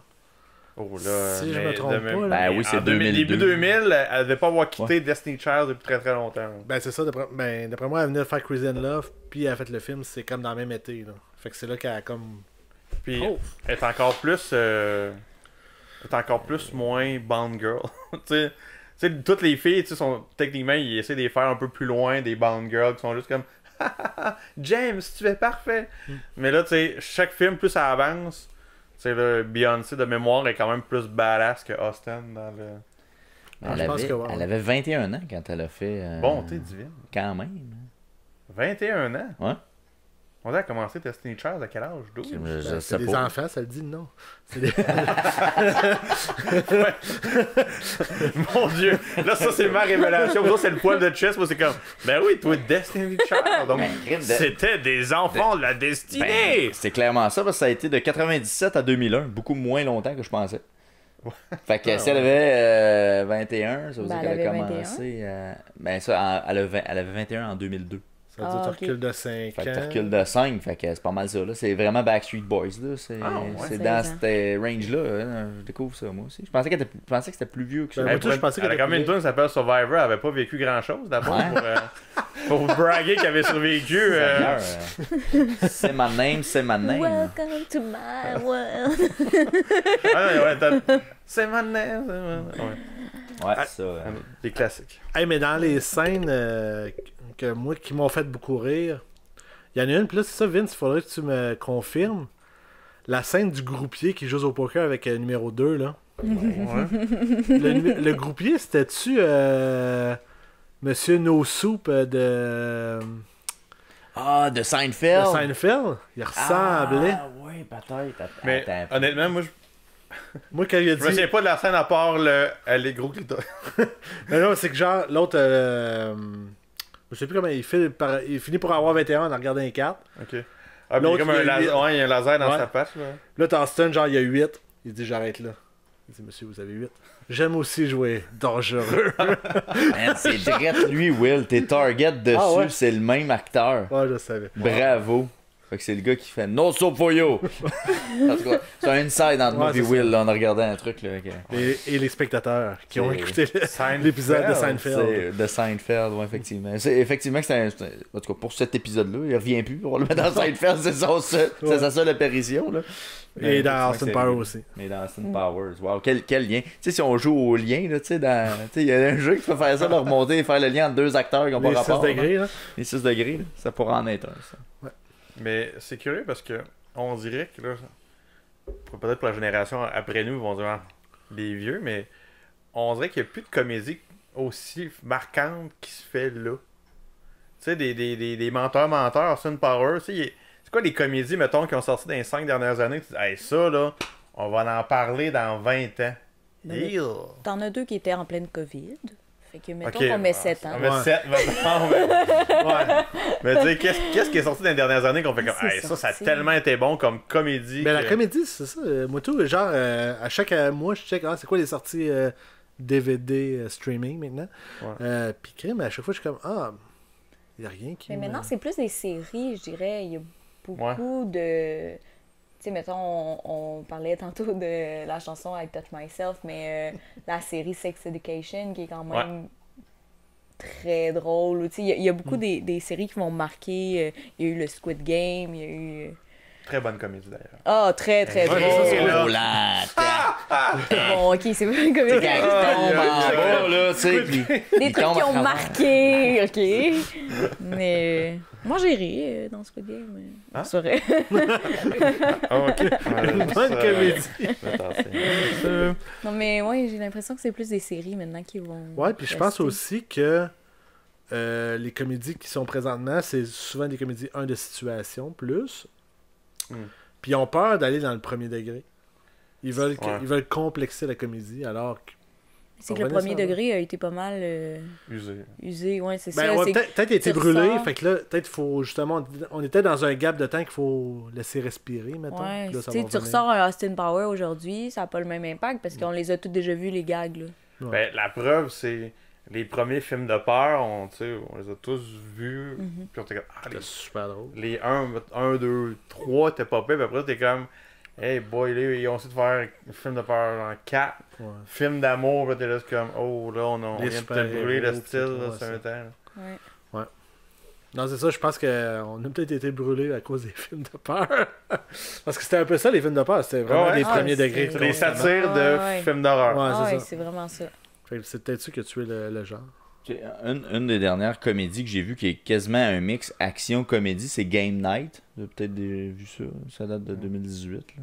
Oh là, Si je mais me trompe de pas, même- là. Ben oui, c'est en 2002. Début 2000, elle devait pas avoir quitté Destiny Child depuis très très longtemps. Ben, c'est ça. D'après moi, elle venait de faire Crazy in Love, puis elle a fait le film, c'est comme dans le même été. Là. Fait que c'est là qu'elle a comme. Puis Oh. elle est encore plus moins Bond Girl. Tu sais, toutes les filles, tu sais, sont techniquement, ils essaient de les faire un peu plus loin des Bond Girls qui sont juste comme James, tu es parfait. Mais là, tu sais, chaque film, plus ça avance, tu sais, là, Beyoncé de mémoire est quand même plus badass que Austin dans le. Ah, je pense que ouais. Elle avait 21 ans quand elle a fait. Bonté divine. Quand même. 21 ans. Ouais. On a commencé Destiny Child à quel âge? 12? Je Ben, sais c'est des pas. enfants, ça le dit non. C'est des... Mon Dieu! Là, ça, c'est ma révélation. Ça, c'est le poil de chess. Moi, c'est comme, ben oui, toi, Destiny Child. Donc, Ben, crime de- c'était des enfants de la destinée. Ben, c'est clairement ça, parce que ça a été de 97 à 2001, beaucoup moins longtemps que je pensais. Fait que si elle avait 21, ça veut Ben, dire elle qu'elle a avait commencé. Ben ça, elle avait 21 en 2002. Ça veut dire que Ah, tu recules de 5 Fait que tu ans. recules de 5, fait que c'est pas mal ça. Là. C'est vraiment Backstreet Boys. Là. C'est Ah, ouais. c'est 16 dans ans. cette range-là. Hein. Je découvre ça, moi aussi. Je pensais que c'était plus vieux que ça. Ben, moi, tout, je pensais elle a qu'elle quand même une était tune qui s'appelle Survivor. Elle avait pas vécu grand-chose d'abord Ouais. pour braguer qu'elle avait survécu. Seigneur, c'est ma name, c'est ma name. Welcome to my world. C'est ma name. Ouais, ça. Des classiques. Hey, mais dans les scènes qui m'ont fait beaucoup rire, il y en a une, puis là, c'est ça, Vince, il faudrait que tu me confirmes. La scène du groupier qui joue au poker avec numéro 2, là. Ouais. Le groupier, c'était-tu Monsieur No Soup de De Seinfeld. Seinfeld? Il ressemblait. Ah, oui, peut-être. Mais Attends. honnêtement, moi, Moi, quand il a je me souviens dit... pas de la scène à part le elle est gros clitoris. Mais non, c'est que genre, l'autre... je sais plus comment il finit pour avoir 21 en regardant les cartes. Ok. Ah, puis il y a L'autre, comme il y a huit. ouais, il y a un laser dans Ouais. sa patte. Là. Là, Thorsten, genre, il y a 8. Il dit, j'arrête là. Il dit, monsieur, vous avez 8. J'aime aussi jouer dangereux. Man, c'est direct lui, Will. T'es target dessus, Ah ouais? c'est le même acteur. Ouais, je savais. Bravo. Fait que c'est le gars qui fait No soap for you. En tout cas, c'est un inside entre moi Ouais, et c'est Will, là, on a regardé un truc. Là, Et les spectateurs qui ont C'est- écouté Seinfeld. l'épisode de Seinfeld. C'est de Seinfeld, ouais, effectivement. C'est, effectivement, que en tout cas, pour cet épisode-là, il revient plus. On le met dans Seinfeld, c'est sa seule apparition. Là. Et dans effectivement, Austin c'est- Powers aussi. Mais dans Austin Powers, wow, quel lien. Tu sais, si on joue au lien, là, tu sais, il y a un jeu qui peut faire ça, de remonter et faire le lien entre deux acteurs qui n'ont pas Les 6 rapport. degrés, là. Les 6 degrés, là, ça pourrait en être un, ça. Mais c'est curieux parce que on dirait que là, peut-être pour la génération après nous, ils vont dire ah, les vieux, mais on dirait qu'il n'y a plus de comédie aussi marquante qui se fait là. Tu sais, des menteurs, Austin Powers, tu sais, c'est quoi les comédies, mettons, qui ont sorti dans les 5 dernières années, tu dis, hey, ça là, on va en parler dans 20 ans. Ben, Ew. T'en as 2 qui étaient en pleine COVID. Fait que mettons Ok, qu'on met 7 ans. On met 7 maintenant. Ouais. Mais tu sais, qu'est-ce qui est sorti dans les dernières années qu'on fait comme C'est hey, ça a sorti. tellement été bon comme comédie. Mais la que- comédie, c'est ça. Moi, tout, genre, à chaque mois, je check, c'est quoi les sorties DVD streaming maintenant. Ouais. Puis crime, à chaque fois, je suis comme, il n'y a rien qui. Mais me- maintenant, c'est plus des séries, je dirais. Il y a beaucoup de. Tu sais, mettons, on parlait tantôt de la chanson I Touch Myself, mais la série Sex Education, qui est quand même très drôle. Tu sais, il y a beaucoup des séries qui vont marquer. Il y a eu le Squid Game, il y a eu. Très bonne comédie d'ailleurs. Ah, très, très Ouais, drôle. ça, c'est Oh là! Bon, ok, c'est pas une comédie. Quand il tombe en bas, là, tu sais, puis Des il trucs tombe qui à ont travers. marqué, ok. Mais moi, j'ai ri dans Squid Game. Hein? C'est vrai. Ah, ok. Bonne comédie. Non, mais ouais, j'ai l'impression que c'est plus des séries maintenant qui vont. Ouais, puis je pense rester. aussi que les comédies qui sont présentement, c'est souvent des comédies de situation plus. Puis ils ont peur d'aller dans le premier degré. Ils veulent complexer la comédie alors que. C'est que le premier degré a été pas mal usé. Ouais, c'est ça. Ben, ouais, c'est peut-être tu été brûlé, ressors. fait que là, peut-être faut justement. On était dans un gap de temps qu'il faut laisser respirer, mettons. Ouais, Puis là, ça tu sais, va tu revenir. ressors un Austin Power aujourd'hui, ça n'a pas le même impact parce qu'on les a tous déjà vus, les gags. Là. Ben, la preuve, c'est les premiers films de peur, on les a tous vus. Puis on était comme, C'était super drôle. les 1, 2, 3, t'es pas pire, puis après t'es comme, hey boy, là, ils ont essayé de faire un film de peur en 4. Ouais. Film d'amour, puis t'es là, c'est comme, oh là, on Les vient de te super-héros, brûler le puis style, tout, là, ouais, c'est ça. un temps. Ouais. Non, c'est ça, je pense qu'on a peut-être été brûlés à cause des films de peur. Parce que c'était un peu ça, les films de peur. C'était vraiment Ouais. des Ah, premiers c'est- degrés. C'est des constamment. satires de Ouais. films d'horreur. Ouais, Ah c'est ouais, ça. c'est vraiment ça. Fait que c'est peut-être ça qui a tué le genre. Une des dernières comédies que j'ai vues qui est quasiment un mix action-comédie, c'est Game Night. Vous avez peut-être vu ça. Ça date de 2018. Là.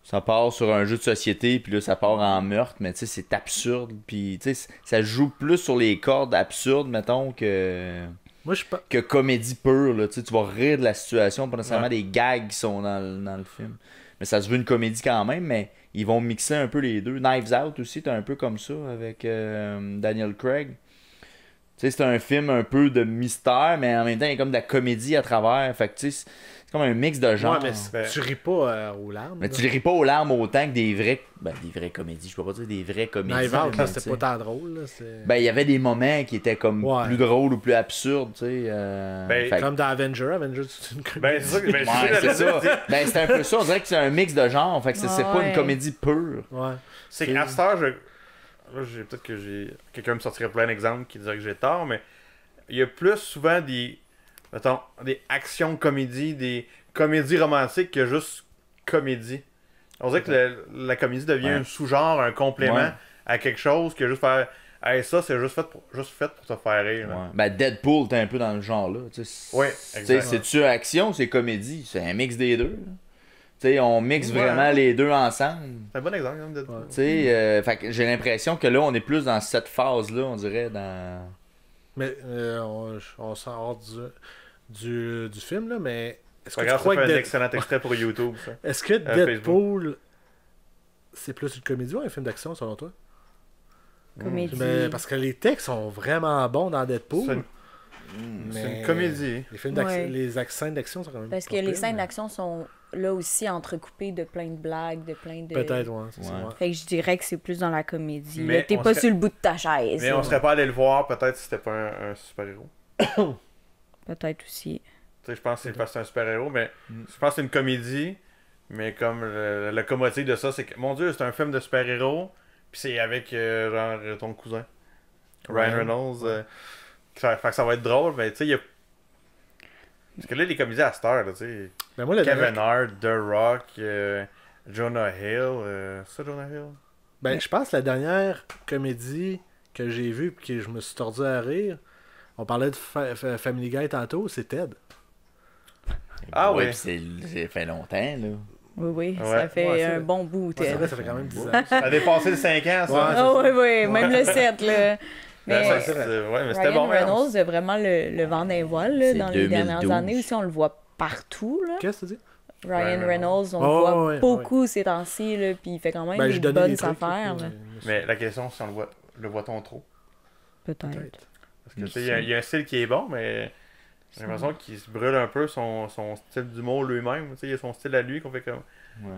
Ça part sur un jeu de société, puis là, ça part en meurtre, mais tu sais, c'est absurde. Puis, tu sais, ça joue plus sur les cordes absurdes, mettons, Moi, je pense. que comédie pure. Là. Tu sais, tu vas rire de la situation, pas nécessairement des gags qui sont dans le film. Mais ça se veut une comédie quand même, mais ils vont mixer un peu les deux. Knives Out aussi, t'es un peu comme ça, avec Daniel Craig. Tu sais, c'est un film un peu de mystère, mais en même temps, il y a comme de la comédie à travers. Fait que, tu sais, c'est comme un mix de genres. Ouais, mais tu ris pas aux larmes. Mais là. tu ris pas aux larmes autant que des vraies comédies. Je peux pas dire des vraies comédies. Knives Out, mais, là, tu c'était sais. pas tant drôle. Là, c'est... Ben, il y avait des moments qui étaient comme Ouais. plus drôles ou plus absurdes, tu sais. Ben, fait que- Comme dans Avenger. Avenger, c'est une comédie. Ben, c'est ça que Ouais, c'est ça. Ben, c'est un peu ça. On dirait que c'est un mix de genres. Fait que c'est pas Ouais. une comédie pure. Ouais. C'est qu'à cette heure, peut-être que quelqu'un me sortirait plein d'exemples qui dirait que j'ai tort, mais il y a plus souvent des actions-comédies, des comédies romantiques que juste comédie. On dirait que la comédie devient Ouais. un sous-genre, un complément Ouais. à quelque chose que juste faire hey, ça c'est juste fait pour te faire rire. là. Ouais. Ben, Deadpool, t'es un peu dans le genre là. Tu sais. Ouais, Tu sais, exact. c'est-tu action, c'est comédie. C'est un mix des deux. là. Tu sais, on mixe Ouais. vraiment les deux ensemble. C'est un bon exemple. Hein, de... Ouais. Tu sais, fait que j'ai l'impression que là, on est plus dans cette phase-là, on dirait, dans... Mais on sort du film, là, mais est-ce que tu Regarde, ça crois fait que un excellent extrait pour YouTube, ça. est-ce que Deadpool, c'est plus une comédie ou un film d'action, selon toi? Comédie. Mais, parce que les textes sont vraiment bons dans Deadpool. C'est une- mais c'est une comédie. Les, films Ouais. les accents d'action sont quand même Parce que pas les pires, scènes mais- d'action sont là aussi entrecoupées de plein de blagues, de plein de. Peut-être, ouais. c'est ça, Ouais. ouais. Fait que je dirais que c'est plus dans la comédie. Mais Là, t'es on pas serait- sur le bout de ta chaise. Mais là. on serait pas allé le voir peut-être si c'était pas un super-héros. Peut-être aussi. Tu sais, je pense que c'est parce que c'est un super-héros, mais je pense que c'est une comédie, mais comme le locomotive de ça, c'est que, mon Dieu, c'est un film de super-héros, puis c'est avec, genre, ton cousin, Ryan Reynolds, fait que ça va être drôle, mais tu sais, il y a... Parce que là, les comédies à cette heure, là, tu sais, Mais moi, le Kevin Hart, The Rock, Jonah Hill, c'est ça, Jonah Hill? Ben, je pense que la dernière comédie que j'ai vue et que je me suis tordu à rire, on parlait de Family Guy tantôt, c'est Ted. Ah ouais, oui. puis ça fait longtemps, là. Oui, Ouais. ça fait Ouais, c'est un vrai. bon bout. Ouais, c'est Ted. vrai, ça fait quand même 10 ans. Ça a dépassé les 5 ans, ça. Ouais, Ah oui, même le 7, là. Ben, Mais ça, ouais, mais c'était Ryan bon. hein. Reynolds a vraiment le vent d'un voile là, C'est dans les dernières 2012. années aussi. On le voit partout. Là. Qu'est-ce que tu dis? Ryan Reynolds, on le voit beaucoup ces temps-ci, là, puis il fait quand même des bonnes affaires. Mais la question, c'est si on le voit-on trop? Peut-être. Parce que il y a un style qui est bon, mais j'ai l'impression qu'il se brûle un peu son style d'humour lui-même. Il y a son style à lui qu'on fait comme...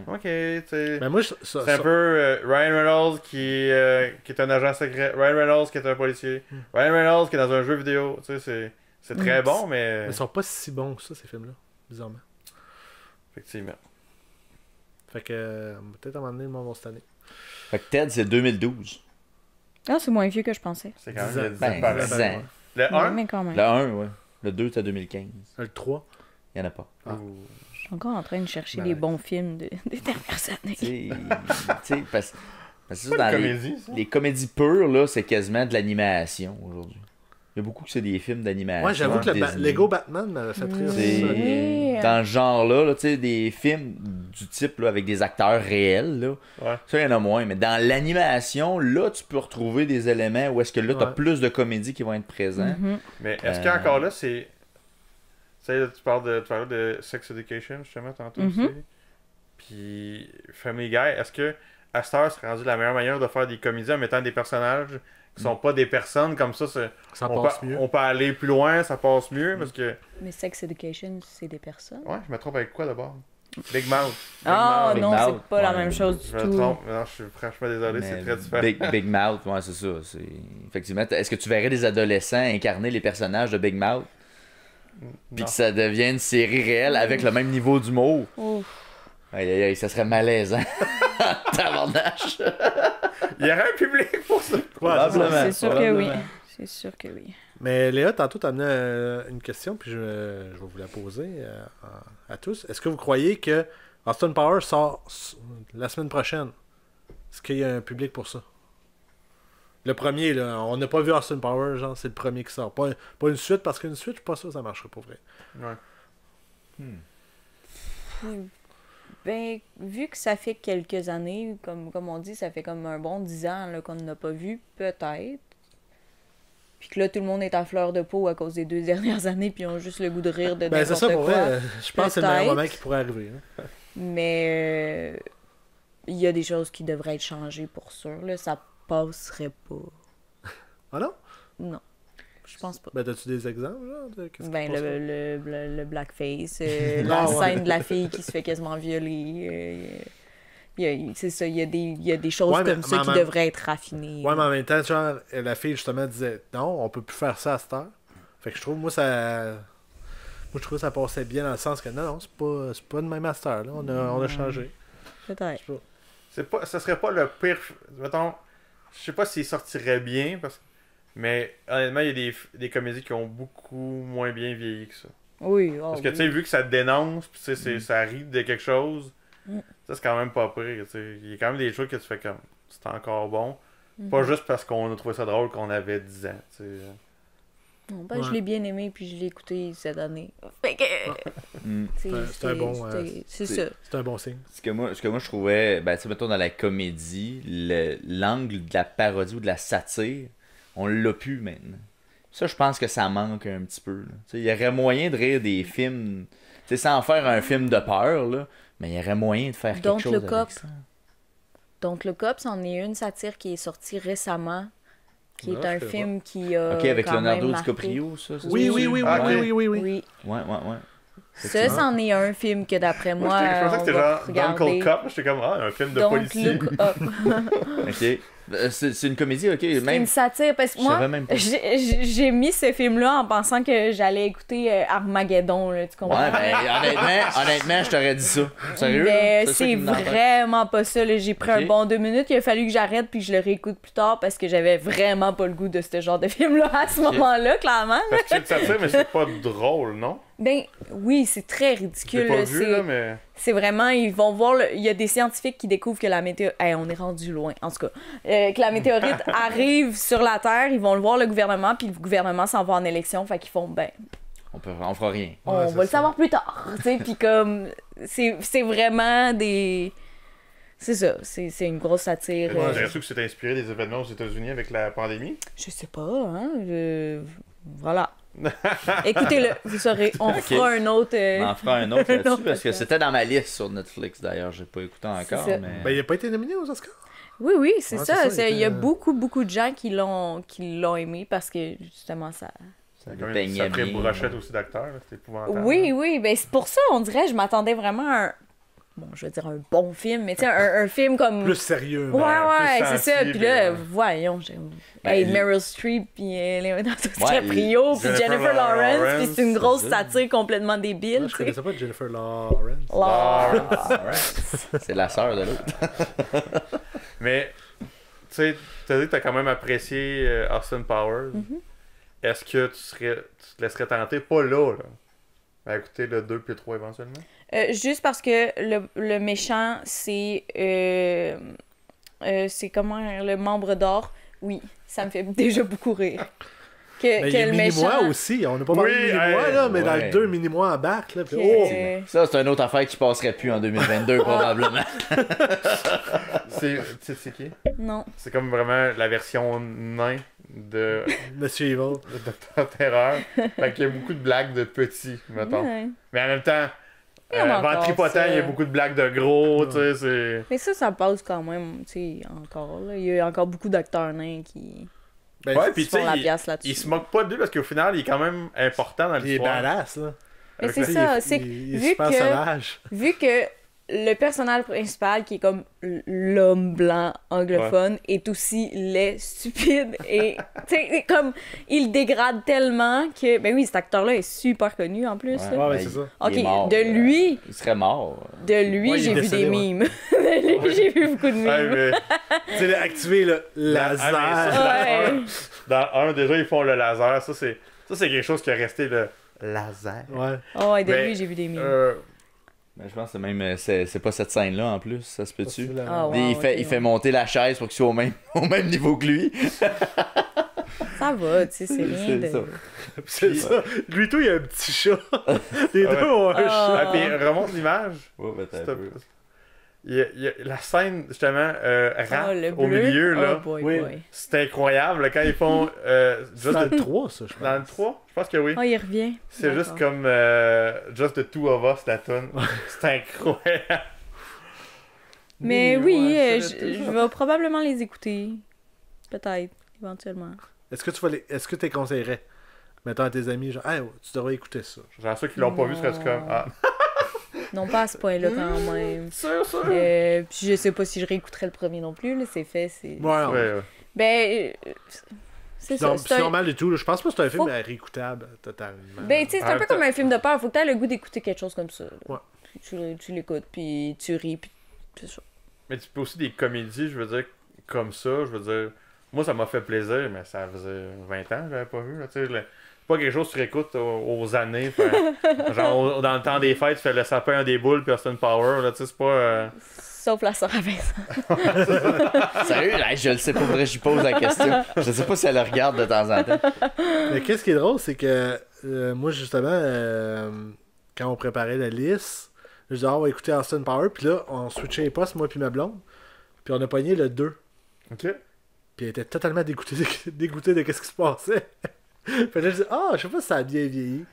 Ok, tu sais... C'est un peu Ryan Reynolds qui est un agent secret, Ryan Reynolds qui est un policier, Ryan Reynolds qui est dans un jeu vidéo. Tu sais, c'est très bon, mais... Mais ils sont pas si bons que ça, ces films-là, bizarrement. Effectivement. Fait que peut-être à un moment donné, le monde va cette année. Fait que Ted, c'est 2012. Ah, c'est moins vieux que je pensais. C'est quand même 10 Ben, ans. 10 ans. Le 1? Mais quand même. Le 1, ouais. Le 2, c'est 2015. Le 3. Il n'y en a pas. Je suis encore en train de chercher les bons films des dernières années. Tu sais, parce que ça, dans comédie, ça? les comédies pures, là, c'est quasiment de l'animation aujourd'hui. Il y a beaucoup que c'est des films d'animation. Ouais, j'avoue que le Lego Batman m'avait fait rire. C'est dans ce genre-là, tu sais, des films du type là, avec des acteurs réels, là, ça, il y en a moins. Mais dans l'animation, là, tu peux retrouver des éléments où est-ce que là, tu as plus de comédies qui vont être présents. Mais est-ce qu'encore là, c'est... Tu sais, tu parlais de Sex Education, justement, tantôt aussi. Puis Family Guy, est-ce que à cette heure, c'est rendu la meilleure manière de faire des comédies en mettant des personnages qui sont pas des personnes comme ça mieux. On peut aller plus loin, ça passe mieux parce que... Mais Sex Education, c'est des personnes? Ouais, je me trompe avec quoi d'abord? Big Mouth. Ah Big non, Mouth. c'est pas la même chose du Je me tout. trompe, non, je suis franchement désolé, c'est très différent. Big Mouth, ouais, c'est ça. Effectivement, est-ce que tu verrais des adolescents incarner les personnages de Big Mouth? Puis que ça devienne une série réelle avec le même niveau d'humour? Aïe, aïe, aïe, ça serait malaisant. Tabarnache. Il y aurait un public pour ça. C'est sûr que oui. C'est sûr que oui. Mais Léa, tantôt, t'as amené une question, puis je vais vous la poser à tous. Est-ce que vous croyez que Austin Powers sort la semaine prochaine? Est-ce qu'il y a un public pour ça? Le premier, là, on n'a pas vu Austin Powers, genre, c'est le premier qui sort. Pas une suite, parce qu'une suite, je suis pas sûr que ça marcherait pour vrai. Ben, vu que ça fait quelques années, comme on dit, ça fait comme un bon 10 ans là, qu'on n'a pas vu, peut-être. Puis que là, tout le monde est à fleur de peau à cause des 2 dernières années, puis ils ont juste le goût de rire de n'importe c'est ça, pour quoi. vrai. Je pense que c'est le meilleur moment qui pourrait arriver. Hein. Mais il y a des choses qui devraient être changées pour sûr. Là, ça passerait pas. Ah non? Non. Je pense pas. Ben, as-tu des exemples, genre? Le blackface, la scène de la fille qui se fait quasiment violer. C'est ça, il y a des choses comme ça qui devraient être raffinées. Ouais, mais en même temps, genre, la fille, justement, disait non, on peut plus faire ça à cette heure. Fait que je trouve, je trouve que ça passait bien dans le sens que non, c'est pas de même à cette heure, là. On a changé. Peut-être. Ça serait pas le pire. Mettons, je sais pas s'il sortirait bien, mais honnêtement, il y a des comédies qui ont beaucoup moins bien vieilli que ça. Oui, parce que tu sais, vu que ça te dénonce, puis ça rit de quelque chose, ça c'est quand même pas pire. Il y a quand même des choses que tu fais comme c'est encore bon. Pas juste parce qu'on a trouvé ça drôle qu'on avait 10 ans. Non, ben, je l'ai bien aimé puis je l'ai écouté cette année. Fait que... c'est un bon c'est ça. C'est un bon signe. Ce que moi je trouvais, ben tu sais, mettons dans la comédie, l'angle de la parodie ou de la satire, on l'a plus maintenant. Ça, je pense que ça manque un petit peu. Il y aurait moyen de rire des films, sans faire un film de peur, là, mais il y aurait moyen de faire quelque chose avec ça. Don't Look Up, c'en est une satire qui est sortie récemment, qui est un film qui a Ok, avec quand Leonardo même DiCaprio, ça? Oui. Ouais. Ouais. Ça, c'en est un film que d'après moi, je pensais que c'était genre regarder. Uncle Cop. J'étais comme, un film de Don't policier. Look Up. Ok. C'est une comédie, ok. C'est même... une satire, parce que moi, j'ai mis ce film-là en pensant que j'allais écouter Armageddon, là, tu comprends? Ouais, ben, honnêtement, je t'aurais dit ça. Sérieux? Mais c'est vraiment pas ça, là. J'ai pris un bon 2 minutes, il a fallu que j'arrête puis que je le réécoute plus tard parce que j'avais vraiment pas le goût de ce genre de film-là à ce moment-là, clairement. Parce que c'est une satire, mais c'est pas drôle, non? Ben oui, c'est très ridicule. J'ai pas vu, là, mais... C'est vraiment, ils vont voir, il y a des scientifiques qui découvrent que la météorite... on est rendu loin, en tout cas. Que la météorite arrive sur la Terre, ils vont le voir, le gouvernement, puis le gouvernement s'en va en élection, fait qu'ils font, on fera rien. On va le savoir plus tard, tu sais, puis comme... C'est vraiment des... C'est ça, c'est une grosse satire. J'ai l'impression que c'est inspiré des événements aux États-Unis avec la pandémie. Je sais pas, hein, voilà. Écoutez-le, vous saurez. On fera un autre. On en fera un autre un là-dessus autre parce que podcast. c'était dans ma liste sur Netflix d'ailleurs. J'ai pas écouté encore, ça. mais. Ben, il a pas été nominé aux Oscars. Oui, oui, c'est Ouais, ça. c'est ça, Il y a il était- beaucoup de gens qui l'ont aimé parce que justement ça. Ça Comme dépeignait une sacrée bien. brochette aussi d'acteurs, là, c'était épouvantable. Oui, oui, ben c'est pour ça, on dirait, je m'attendais vraiment à un. Bon, je veux dire un bon film, mais tu sais, un film comme. Plus sérieux. Ouais, mais- plus c'est ça. sensible, Puis là, ouais. voyons, Ben, hey, il- Meryl Streep, puis Leonardo Ouais, DiCaprio, puis Jennifer Jennifer Lawrence, Lawrence, puis c'est une grosse c'est ça. satire complètement débile, Moi, je tu sais. connaissais pas Jennifer Lawrence. Lawrence. Alright. C'est la sœur de l'autre. Mais, tu sais, t'as dit que t'as quand même apprécié Austin Powers. Mm-hmm. Est-ce que tu te laisserais tenter, pas là, à écouter le 2 puis le 3 éventuellement? Juste parce que le méchant, c'est comment le membre d'or. Oui, ça me fait déjà beaucoup rire. Mais il y Que a le Mini-moi méchant. aussi. On n'a pas parlé de Oui, Mini-moi, hey, là, mais dans ouais. le 2, Mini-moi embarque. Là, puis, que- oh! Ça, c'est une autre affaire qui passerait plus en 2022, probablement. C'est qui? Non. C'est comme vraiment la version nain de Monsieur Evil. Docteur Terreur. Fait qu'il y a beaucoup de blagues de petits, mettons. Ouais. Mais en même temps, Il y en a encore, ventripotent, ça. il y a beaucoup de blagues de gros, tu sais, c'est... Mais ça passe quand même, tu sais, encore. Là. Il y a encore beaucoup d'acteurs nains qui Ben, Ouais, puis puis se tu font la sais, pièce là-dessus. il se moque pas de lui parce qu'au final, il est quand même important dans il est l'histoire. badass, là. Mais Avec c'est le- ça, Il- c'est il est vu super que- sauvage. vu que le personnage principal, qui est comme l'homme blanc anglophone, est aussi laid, stupide et, tu sais, comme, il dégrade tellement que, ben oui, cet acteur-là est super connu en plus. là. Ouais, Ben, c'est ça. il est Ok, mort, de lui, Il serait mort. de lui, Ouais, il est j'ai vu décédé, des ouais. mimes. De lui, j'ai vu beaucoup de Ouais, mimes. mais Tu sais, activer le laser. Ah, mais ça, Ouais. dans un, déjà, ils font le laser. Ça, c'est quelque chose qui est resté le laser. Ouais. Oh, ouais, de Mais, lui, j'ai vu des mimes. Ben, je pense que c'est même c'est pas cette scène-là en plus, ça se peut-tu? Possiblement. Ah, ouais. il fait, il fait monter la chaise pour qu'il soit au même, au même niveau que lui. Ça va, tu sais, c'est rien C'est de... ça. C'est ça. Lui, tout, il y a un petit chat. Les Ouais. deux ont un Ah. chat. Ah, puis remonte l'image. Ouais, ben, t'as s'il te un peu. plaît. Il y a la scène, justement, rap Oh, le au bleu. milieu, là. Oh boy, Oui. boy. C'est incroyable, là, quand ils font C'est Just dans the... le 3, ça, je pense. Dans le 3? Je pense que oui. Oh, il revient. C'est D'accord. juste comme Just the Two of Us, la tune. C'est incroyable. Mais oui, ouais, je vais probablement les écouter. Peut-être, éventuellement. Est-ce que est-ce que tu les conseillerais? Mettons à tes amis, genre, hey, tu devrais écouter ça. Genre ceux qui l'ont pas vu, seraient comme... Ah, Non, pas à ce point-là quand même. sûr. Puis je sais pas si je réécouterais le premier non plus, là, c'est fait, c'est... Ouais, non. Ouais. Ben, c'est ça. C'est normal du tout. là. Je pense pas que c'est un film Faut- réécoutable totalement. Ben, tu sais, c'est En un même peu temps- comme un film de peur. Faut que t'aies le goût d'écouter quelque chose comme ça. là. Ouais. Puis tu l'écoutes, puis tu ris, puis c'est ça. Mais tu peux aussi des comédies, je veux dire, comme ça, je veux dire... Moi, ça m'a fait plaisir, mais ça faisait 20 ans que j'avais pas vu, là, tu sais. C'est pas quelque chose que tu réécoutes aux années. Genre, dans le temps des fêtes, tu fais le sapin des boules puis Austin Power, là, tu sais, c'est pas... Sauf la sœur à Vincent. Sérieux, là, je le sais pas, faudrait que j'y pose la question. Je sais pas si elle le regarde de temps en temps. Mais qu'est-ce qui est drôle, c'est que moi, justement, quand on préparait la liste, je disais, on va écouter Austin Power, puis là, on switchait les postes, moi puis ma blonde, puis on a pogné le 2. OK. Puis elle était totalement dégoûtée de ce qui se passait. Fait là, je dis, je sais pas si ça a bien vieilli.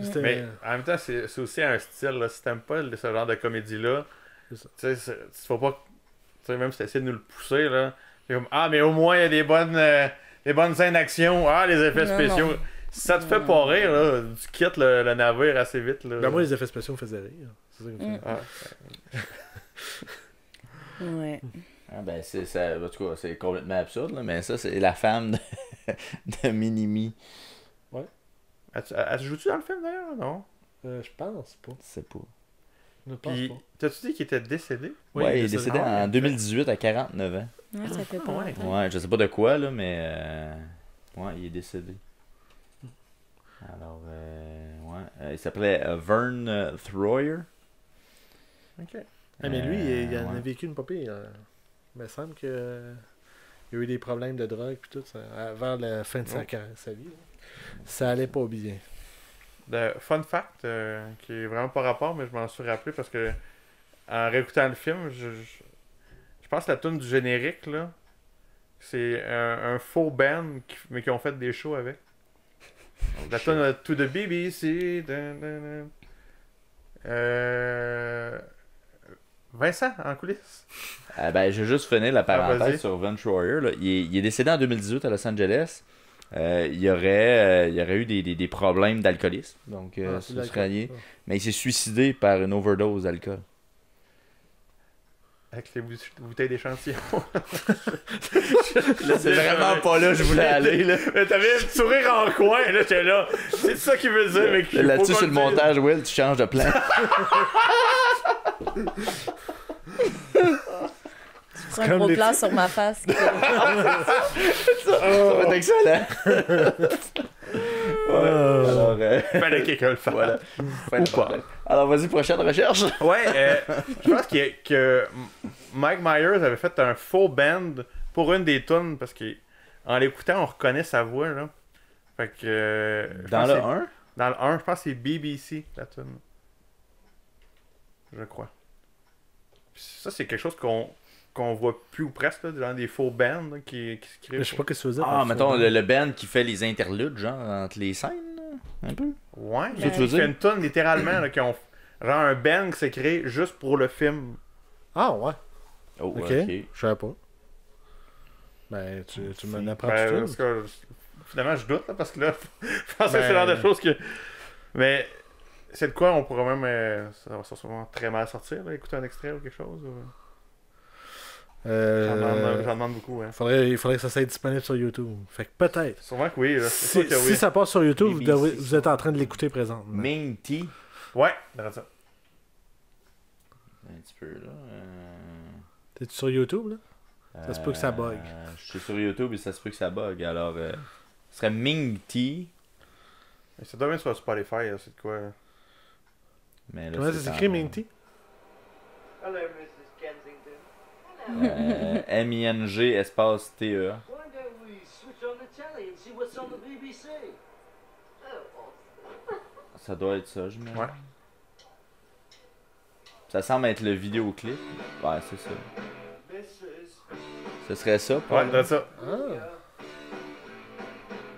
C'était- Mais en même temps, c'est aussi un style, là. Si t'aimes pas ce genre de comédie-là, C'est ça. tu sais, tu faut pas... Tu sais, même si t'essaies de nous le pousser, là, c'est comme, mais au moins, il y a des bonnes scènes d'action, les effets Non, spéciaux. non. Si ça te fait pas rire, là, tu quittes le navire assez vite, là. Ben, moi, les effets spéciaux me faisaient rire. C'est ça qui me fait- Ah. Ouais. Ah, ben, ça, en tout cas, c'est complètement absurde, là, mais ça, c'est la femme de Minimi. Elle joue-tu dans le film, d'ailleurs? Non? Je pense pas. Je sais pas. Je pense Puis, pas. t'as-tu dit qu'il était décédé? Oui, Ouais, il est décédé en 2018 à 49 ans. Ouais, ça fait pas ouais. longtemps. Ouais, je sais pas de quoi, là, mais. Ouais, il est décédé. Alors, il s'appelait Vern Troyer. OK. Ah, mais lui, il en a ouais. vécu une pas pire. Il me semble que il a eu des problèmes de drogue puis tout ça, avant la fin de sa vie. là. Ça allait pas bien. Fun fact, qui est vraiment pas rapport, mais je m'en suis rappelé parce que en réécoutant le film, je pense que la tune du générique, là, c'est un faux band, mais qui ont fait des shows avec. La tune To the BBC. Vincent, en coulisses. Ben, je vais juste finir la parenthèse vas-y. sur Vince Warrior. Là. Il est décédé en 2018 à Los Angeles. Il y aurait eu des problèmes d'alcoolisme. Donc, ce serait lié. Mais il s'est suicidé par une overdose d'alcool. Avec les bouteilles d'échantillon. Là, c'est vraiment pas là que je voulais aller. Là. Mais t'avais un sourire en coin, là, j'étais là. C'est ça qu'il veut dire, mec. Là-dessus, sur le montage, Will, tu changes de plan. Tu prends un gros plan sur ma face. Ça va être excellent. Alors, Fallait que quelqu'un le fasse. voilà. Ou pas. Alors, vas-y, prochaine recherche. Ouais, je pense que Mike Myers avait fait un faux band pour une des tunes parce qu'en l'écoutant, on reconnaît sa voix. Là. Fait que. Dans le 1? Dans le 1, je pense que c'est BBC, la tune. Je crois. Puis ça, c'est quelque chose qu'on voit plus ou presque, là, dans des faux bands là, qui se créent. Je sais pas ce que ça veut dire. Ah, mettons le band qui fait les interludes, genre, entre les scènes, là, un peu. Ouais, Ça, tu veux il fait dire? une tonne littéralement, là, qui ont genre un band qui s'est créé juste pour le film. Ah, ouais. Oh, Ok. ok. Je savais pas. Ben, tu m'en apprends Ben, tout parce ça. que, finalement, je doute, là, parce que là, je pense que Ben- c'est le genre de choses que. Mais c'est de quoi on pourrait même. Ça va sûrement très mal sortir, là, écouter un extrait ou quelque chose. Ou... J'en demande beaucoup, hein. Il faudrait que ça soit disponible sur YouTube. Fait que peut-être. Sûrement que oui, là. C'est sûr Si, que oui. si ça passe sur YouTube, BBC, vous êtes en train de l'écouter présentement. Ming T. Ouais, dans ça. Un petit peu, là. T'es-tu sur YouTube, là? Ça se peut que ça bug. Je suis sur YouTube et ça se peut que ça bug. Alors, ce serait Ming T. Mais ça doit bien sur Spotify, là, c'est de quoi. Mais là, Comment ça c'est s'écrit, en- Minty? Hello, Mrs. Kensington. M-I-N-G espace T-E. Why don't we switch on the telly and see what's on the BBC? Ça doit être ça, je me. Ouais. Ça semble être le vidéoclip. Ouais, c'est ça. Mrs. Ce serait ça, Ouais, Paul? dans ça.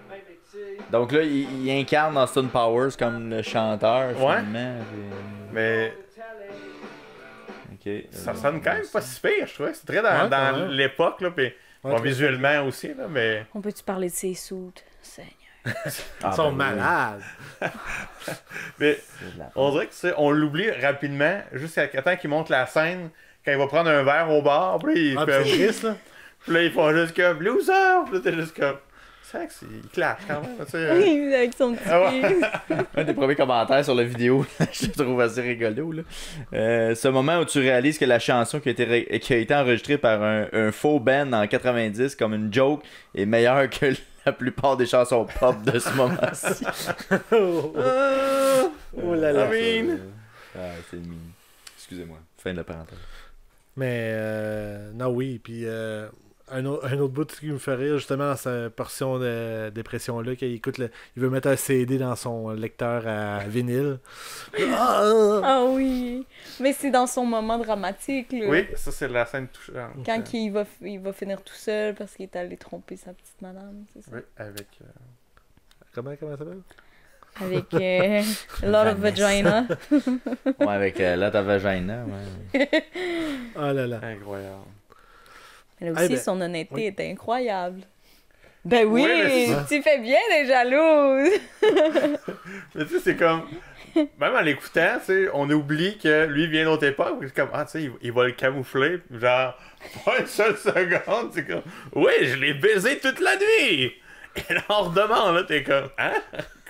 Make me tea. Donc là, il incarne Austin Powers comme le chanteur, Ouais. finalement. Mais Ok. ça sonne quand même pas si pire, je trouvais. C'est très dans, Ouais, dans quand même. l'époque, là, puis Ouais, bon, très- visuellement aussi, là, mais. On peut-tu parler de ses soutes? Seigneur. Ils sont ben oui. malades. Mais C'est de la- on dirait que on l'oublie rapidement, jusqu'à temps qu'il monte la scène, quand il va prendre un verre au bar, puis il Ah, fait. puis c'est triste, là. Puis là, ils font juste comme loser! Puis là, t'es juste comme. C'est vrai qu'il clash quand même, tu sais. Oui, avec son petit Ah ouais. pied. Un des premiers commentaires sur la vidéo, je trouve assez rigolo. Là. Ce moment où tu réalises que la chanson qui a été enregistrée par un faux band en 90 comme une joke est meilleure que la plupart des chansons pop de ce moment-ci. Oh là là. I mean. C'est le mine. Excusez-moi. Fin de la parenthèse. Mais, non, oui. Puis, un autre bout qui me fait rire, justement, dans sa portion de dépression-là, qu'il écoute, il veut mettre un CD dans son lecteur à vinyle. Ah oui. Mais c'est dans son moment dramatique, là. Oui, ça, c'est la scène touchante. Quand il va finir tout seul parce qu'il est allé tromper sa petite madame, c'est ça? Oui, avec. Comment ça s'appelle? Avec Lot of Vagina. Ouais, avec la ta vagina. Ouais. Oh là là. Incroyable. Mais là aussi, ben, son honnêteté oui. est incroyable. Ben oui, Oui, mais c'est tu fais bien des jalouse. Mais tu sais, c'est comme. Même en l'écoutant, tu sais, on oublie que lui vient d'autre époque. C'est comme, ah, tu sais, il va le camoufler. Genre, pas une seule seconde. C'est comme, oui, je l'ai baisé toute la nuit. Et là, on redemande, là, t'es comme, hein?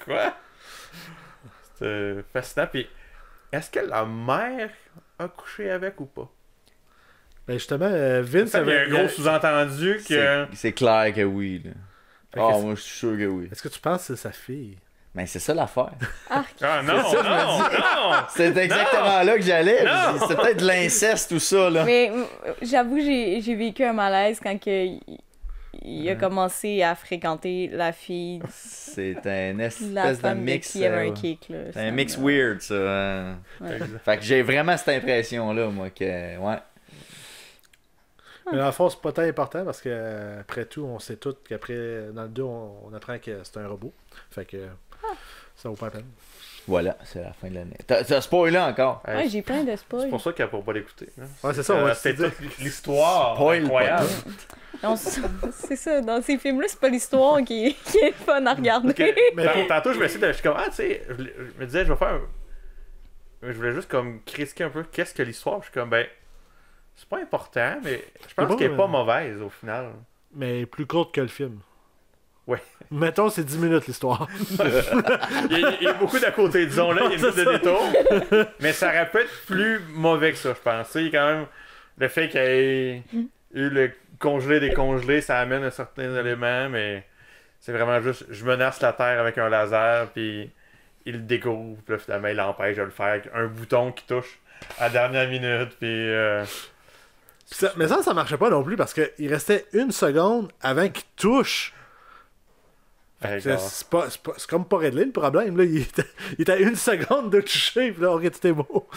Quoi? C'est fascinant. Puis, est-ce que la mère a couché avec ou pas? Ben, justement, Vince Ça, il y a avait. un gros sous-entendu que. C'est clair que oui. Là. Fait Ah, que- moi, je suis sûr que oui. Est-ce que tu penses que c'est sa fille? Mais c'est ça l'affaire. Ah non, C'est ça, je me non! C'est exactement là que j'allais. Non! C'est peut-être de l'inceste, tout ça. Là. Mais j'avoue, j'ai vécu un malaise quand il a commencé à fréquenter la fille C'est un de la espèce de femme de mix. qui avait un kick. Là. C'est un mix weird, ça. Hein. Ouais. Fait que j'ai vraiment cette impression-là, moi, que. Ouais. Mais dans le fond, c'est pas tant important parce que après tout, on sait tout qu'après, dans le 2, on apprend que c'est un robot. Fait que ça vaut pas la peine. Voilà, c'est la fin de l'année. T'as spoilé encore. Ouais, j'ai plein de spoils. C'est pour ça qu'elle ne pourra pas l'écouter. Hein. Ouais, c'est ça, on va C'est se dire. toute l'histoire Spoil incroyable. Non, c'est ça, dans ces films-là, c'est pas l'histoire qui est fun à regarder. Parce que, tantôt, je me suis dit, je suis comme, tu sais, je me disais, je vais faire Je voulais juste comme critiquer un peu qu'est-ce que l'histoire. Je suis comme, c'est pas important, mais je pense qu'elle est pas mauvaise au final. Mais plus courte que le film. Ouais. Mettons, c'est 10 minutes l'histoire. il y a beaucoup d'à côté, disons, là, il y a beaucoup de détours. Mais ça aurait pu être plus mauvais que ça, je pense. Il y a quand même le fait qu'il y ait eu le congelé décongelé, ça amène un certain élément, mais c'est vraiment juste, je menace la Terre avec un laser, puis il le découvre, puis là, finalement, il l'empêche de le faire avec un bouton qui touche à la dernière minute, puis... Mais ça marchait pas non plus, parce qu'il restait 1 seconde avant qu'il touche. C'est comme pas réglé le problème. Là. Il était à 1 seconde de toucher, puis là, ok, tout est beau.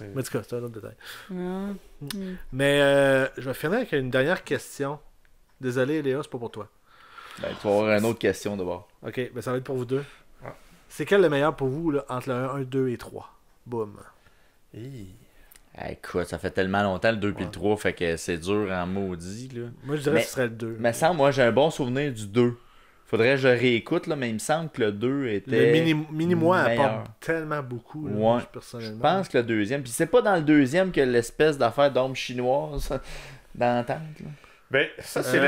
Mais en tout cas, c'est un autre détail. Mais je vais finir avec une dernière question. Désolé, Léa, c'est pas pour toi. Tu vas avoir une autre question d'abord. Ok, ça va être pour vous deux. Ah. C'est quel le meilleur pour vous là, entre le 1, 2 et 3? Boum. Écoute, ça fait tellement longtemps le 2 puis le 3, fait que c'est dur en maudit. Là. Moi, je dirais que ce serait le 2. Mais ça, moi, j'ai un bon souvenir du 2. Faudrait que je réécoute, là, mais il me semble que le 2 était. Le mini-moi meilleur. apporte tellement beaucoup, là, Ouais. moi, personnellement. Je pense que le deuxième. Puis c'est pas dans le deuxième que l'espèce d'affaire d'ombre chinoise dans la tente. Là. Ça, c'est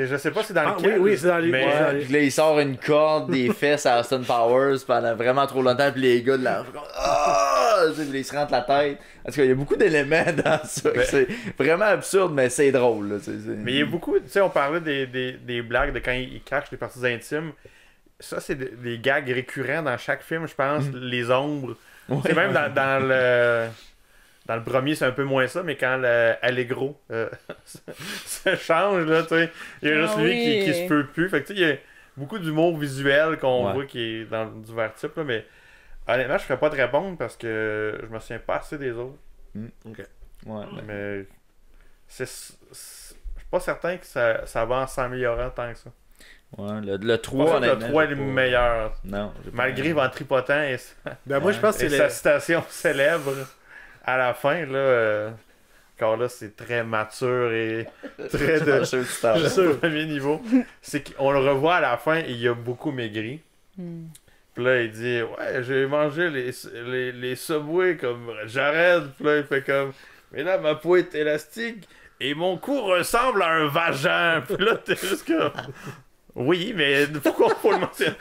je sais pas si c'est dans lequel. Oui, c'est dans les... mais... ouais, Puis là, il sort une corde, des fesses à Austin Powers pendant vraiment trop longtemps. Puis les gars de la. Puis ils se rentrent la tête. Parce qu'il y a beaucoup d'éléments dans ça. C'est vraiment absurde, mais c'est drôle. Là, Mais il y a beaucoup. Tu sais, on parlait des blagues de quand ils cachent les parties intimes. Ça, c'est des gags récurrents dans chaque film, je pense. Les ombres. Ouais. C'est même dans le premier, c'est un peu moins ça, mais quand Allegro se change, là, tu sais, il y a juste lui qui se peut plus. Fait que, tu sais, il y a beaucoup d'humour visuel qu'on voit qui est dans divers types, là, mais honnêtement, je ferais pas de répondre parce que je me souviens pas assez des autres. Ok. Ouais, Mais je suis pas certain que ça va en s'améliorant tant que ça. ouais, le 3, Je pense que le honnêtement, 3 est j'ai le pas- meilleur. Non. j'ai pas- Malgré Ventripotent et Ben, moi, je pense que c'est sa citation célèbre à la fin, là. Car là, c'est très mature et très de Je suis sûr que tu t'en vas. premier niveau. C'est qu'on le revoit à la fin et il a beaucoup maigri. Puis là, il dit, ouais, j'ai mangé les Subway comme Jared. Puis là, il fait comme, mais là, ma peau est élastique et mon cou ressemble à un vagin. Puis là, t'es juste comme, oui, mais pourquoi faut le mentionner?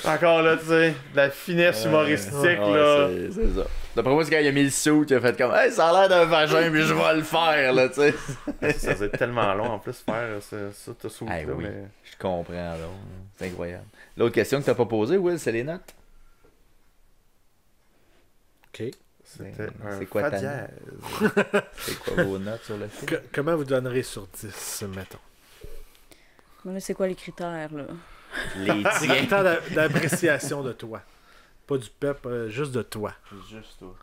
Encore là, tu sais, la finesse humoristique, Ouais, là. c'est ça. D'après moi, c'est quand il a mis le saut, il a fait comme, hey, ça a l'air d'un vagin, puis je vais le faire, là, tu sais. Ça faisait tellement long en plus faire ça te saoule, Hey, là, oui. mais... Je comprends, là. C'est incroyable. L'autre question que t'as pas posée, Will, c'est les notes. Ok. C'était C'est un quoi ta fa-dièse. C'est quoi vos notes sur le film? Comment vous donnerez sur 10, mettons? Mais là, c'est quoi les critères, là? Les C'est tiens. le temps d'appréciation de toi. Pas du pep, juste de toi. Juste toi.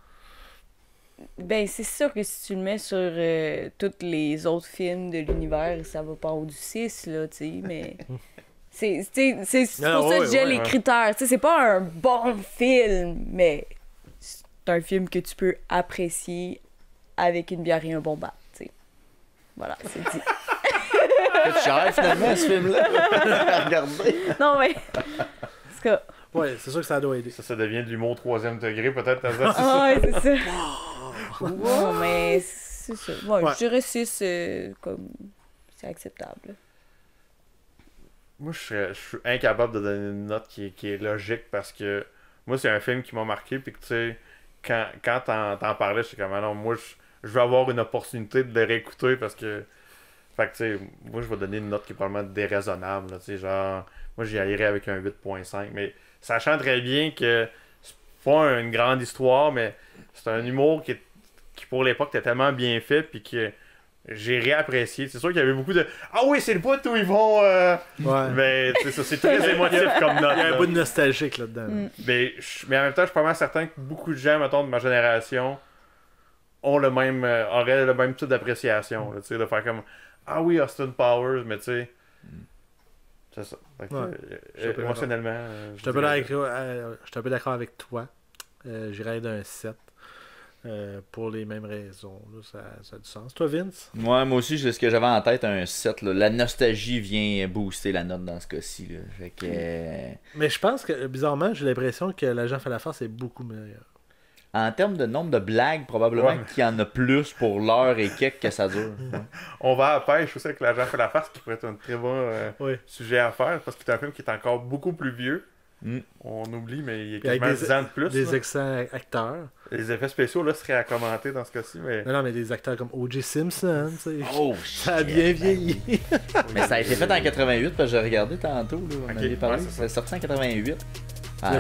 Ben, c'est sûr que si tu le mets sur tous les autres films de l'univers, ça va pas au du 6, là, tu sais, mais... C'est Ah, pour ça que ouais, j'ai ouais, les ouais. critères. Tu sais, c'est pas un bon film, mais c'est un film que tu peux apprécier avec une bière et un bon bat, tu sais. Voilà, c'est dit. Fait cher, finalement, ce film-là. Regardez. Non, mais... Parce que... Ouais, c'est sûr que ça doit aider. Ça devient de l'humour 3e degré, peut-être, à ça. Ah ouais, c'est ça. Non, mais c'est ça. Ouais, Ouais. je dirais 6, comme... C'est acceptable. Moi, je suis incapable de donner une note qui est logique parce que moi, c'est un film qui m'a marqué. Puis que, tu sais, quand t'en parlais, j'étais comme, ah non, moi, je veux avoir une opportunité de le réécouter parce que. Fait que, tu sais, moi, je vais donner une note qui est probablement déraisonnable. Là, tu sais, genre, moi, j'y irais avec un 8.5. Mais sachant très bien que c'est pas une grande histoire, mais c'est un humour qui pour l'époque, était tellement bien fait. Puis que j'ai réapprécié. C'est sûr qu'il y avait beaucoup de. Ah oui, c'est le bout où ils vont. Ouais. Mais tu sais, ça, c'est très émotif comme note. Il y a un là. bout de nostalgique là-dedans. Mm. Mais en même temps, je suis pas mal certain que beaucoup de gens, mettons, de ma génération, auraient le même type d'appréciation. Là, tu sais, de faire comme ah oui, Austin Powers, mais tu sais. C'est ça. Fait que, émotionnellement. Je suis un peu d'accord avec toi. J'irais d'un 7. Pour les mêmes raisons. Là, ça a du sens. Toi, Vince? Moi aussi, ce que j'avais en tête, un 7. Là. La nostalgie vient booster la note dans ce cas-ci. Là. Fait que, Mais je pense que, bizarrement, j'ai l'impression que l'agent fait la farce est beaucoup meilleur. En termes de nombre de blagues, probablement qu'il y en a plus pour l'heure et quelques que ça dure. Ouais. On va à la pêche aussi avec l'agent fait la farce, qui pourrait être un très bon sujet à faire, parce que c'est un film qui est encore beaucoup plus vieux. On oublie, mais il y a quasiment 10 ans de plus. Des excellents acteurs. Les effets spéciaux là seraient à commenter dans ce cas-ci. Mais... Non, mais des acteurs comme O.J. Simpson, oh, ça a bien vieilli. Mais ça a été fait en 88, parce que j'ai regardé tantôt. Là, on avait parlé. Ouais, c'est sorti en 88.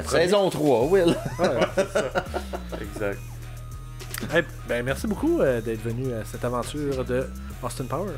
Saison 3, Will. Ouais, c'est ça. Exact. Ben, merci beaucoup d'être venu à cette aventure de Austin Powers.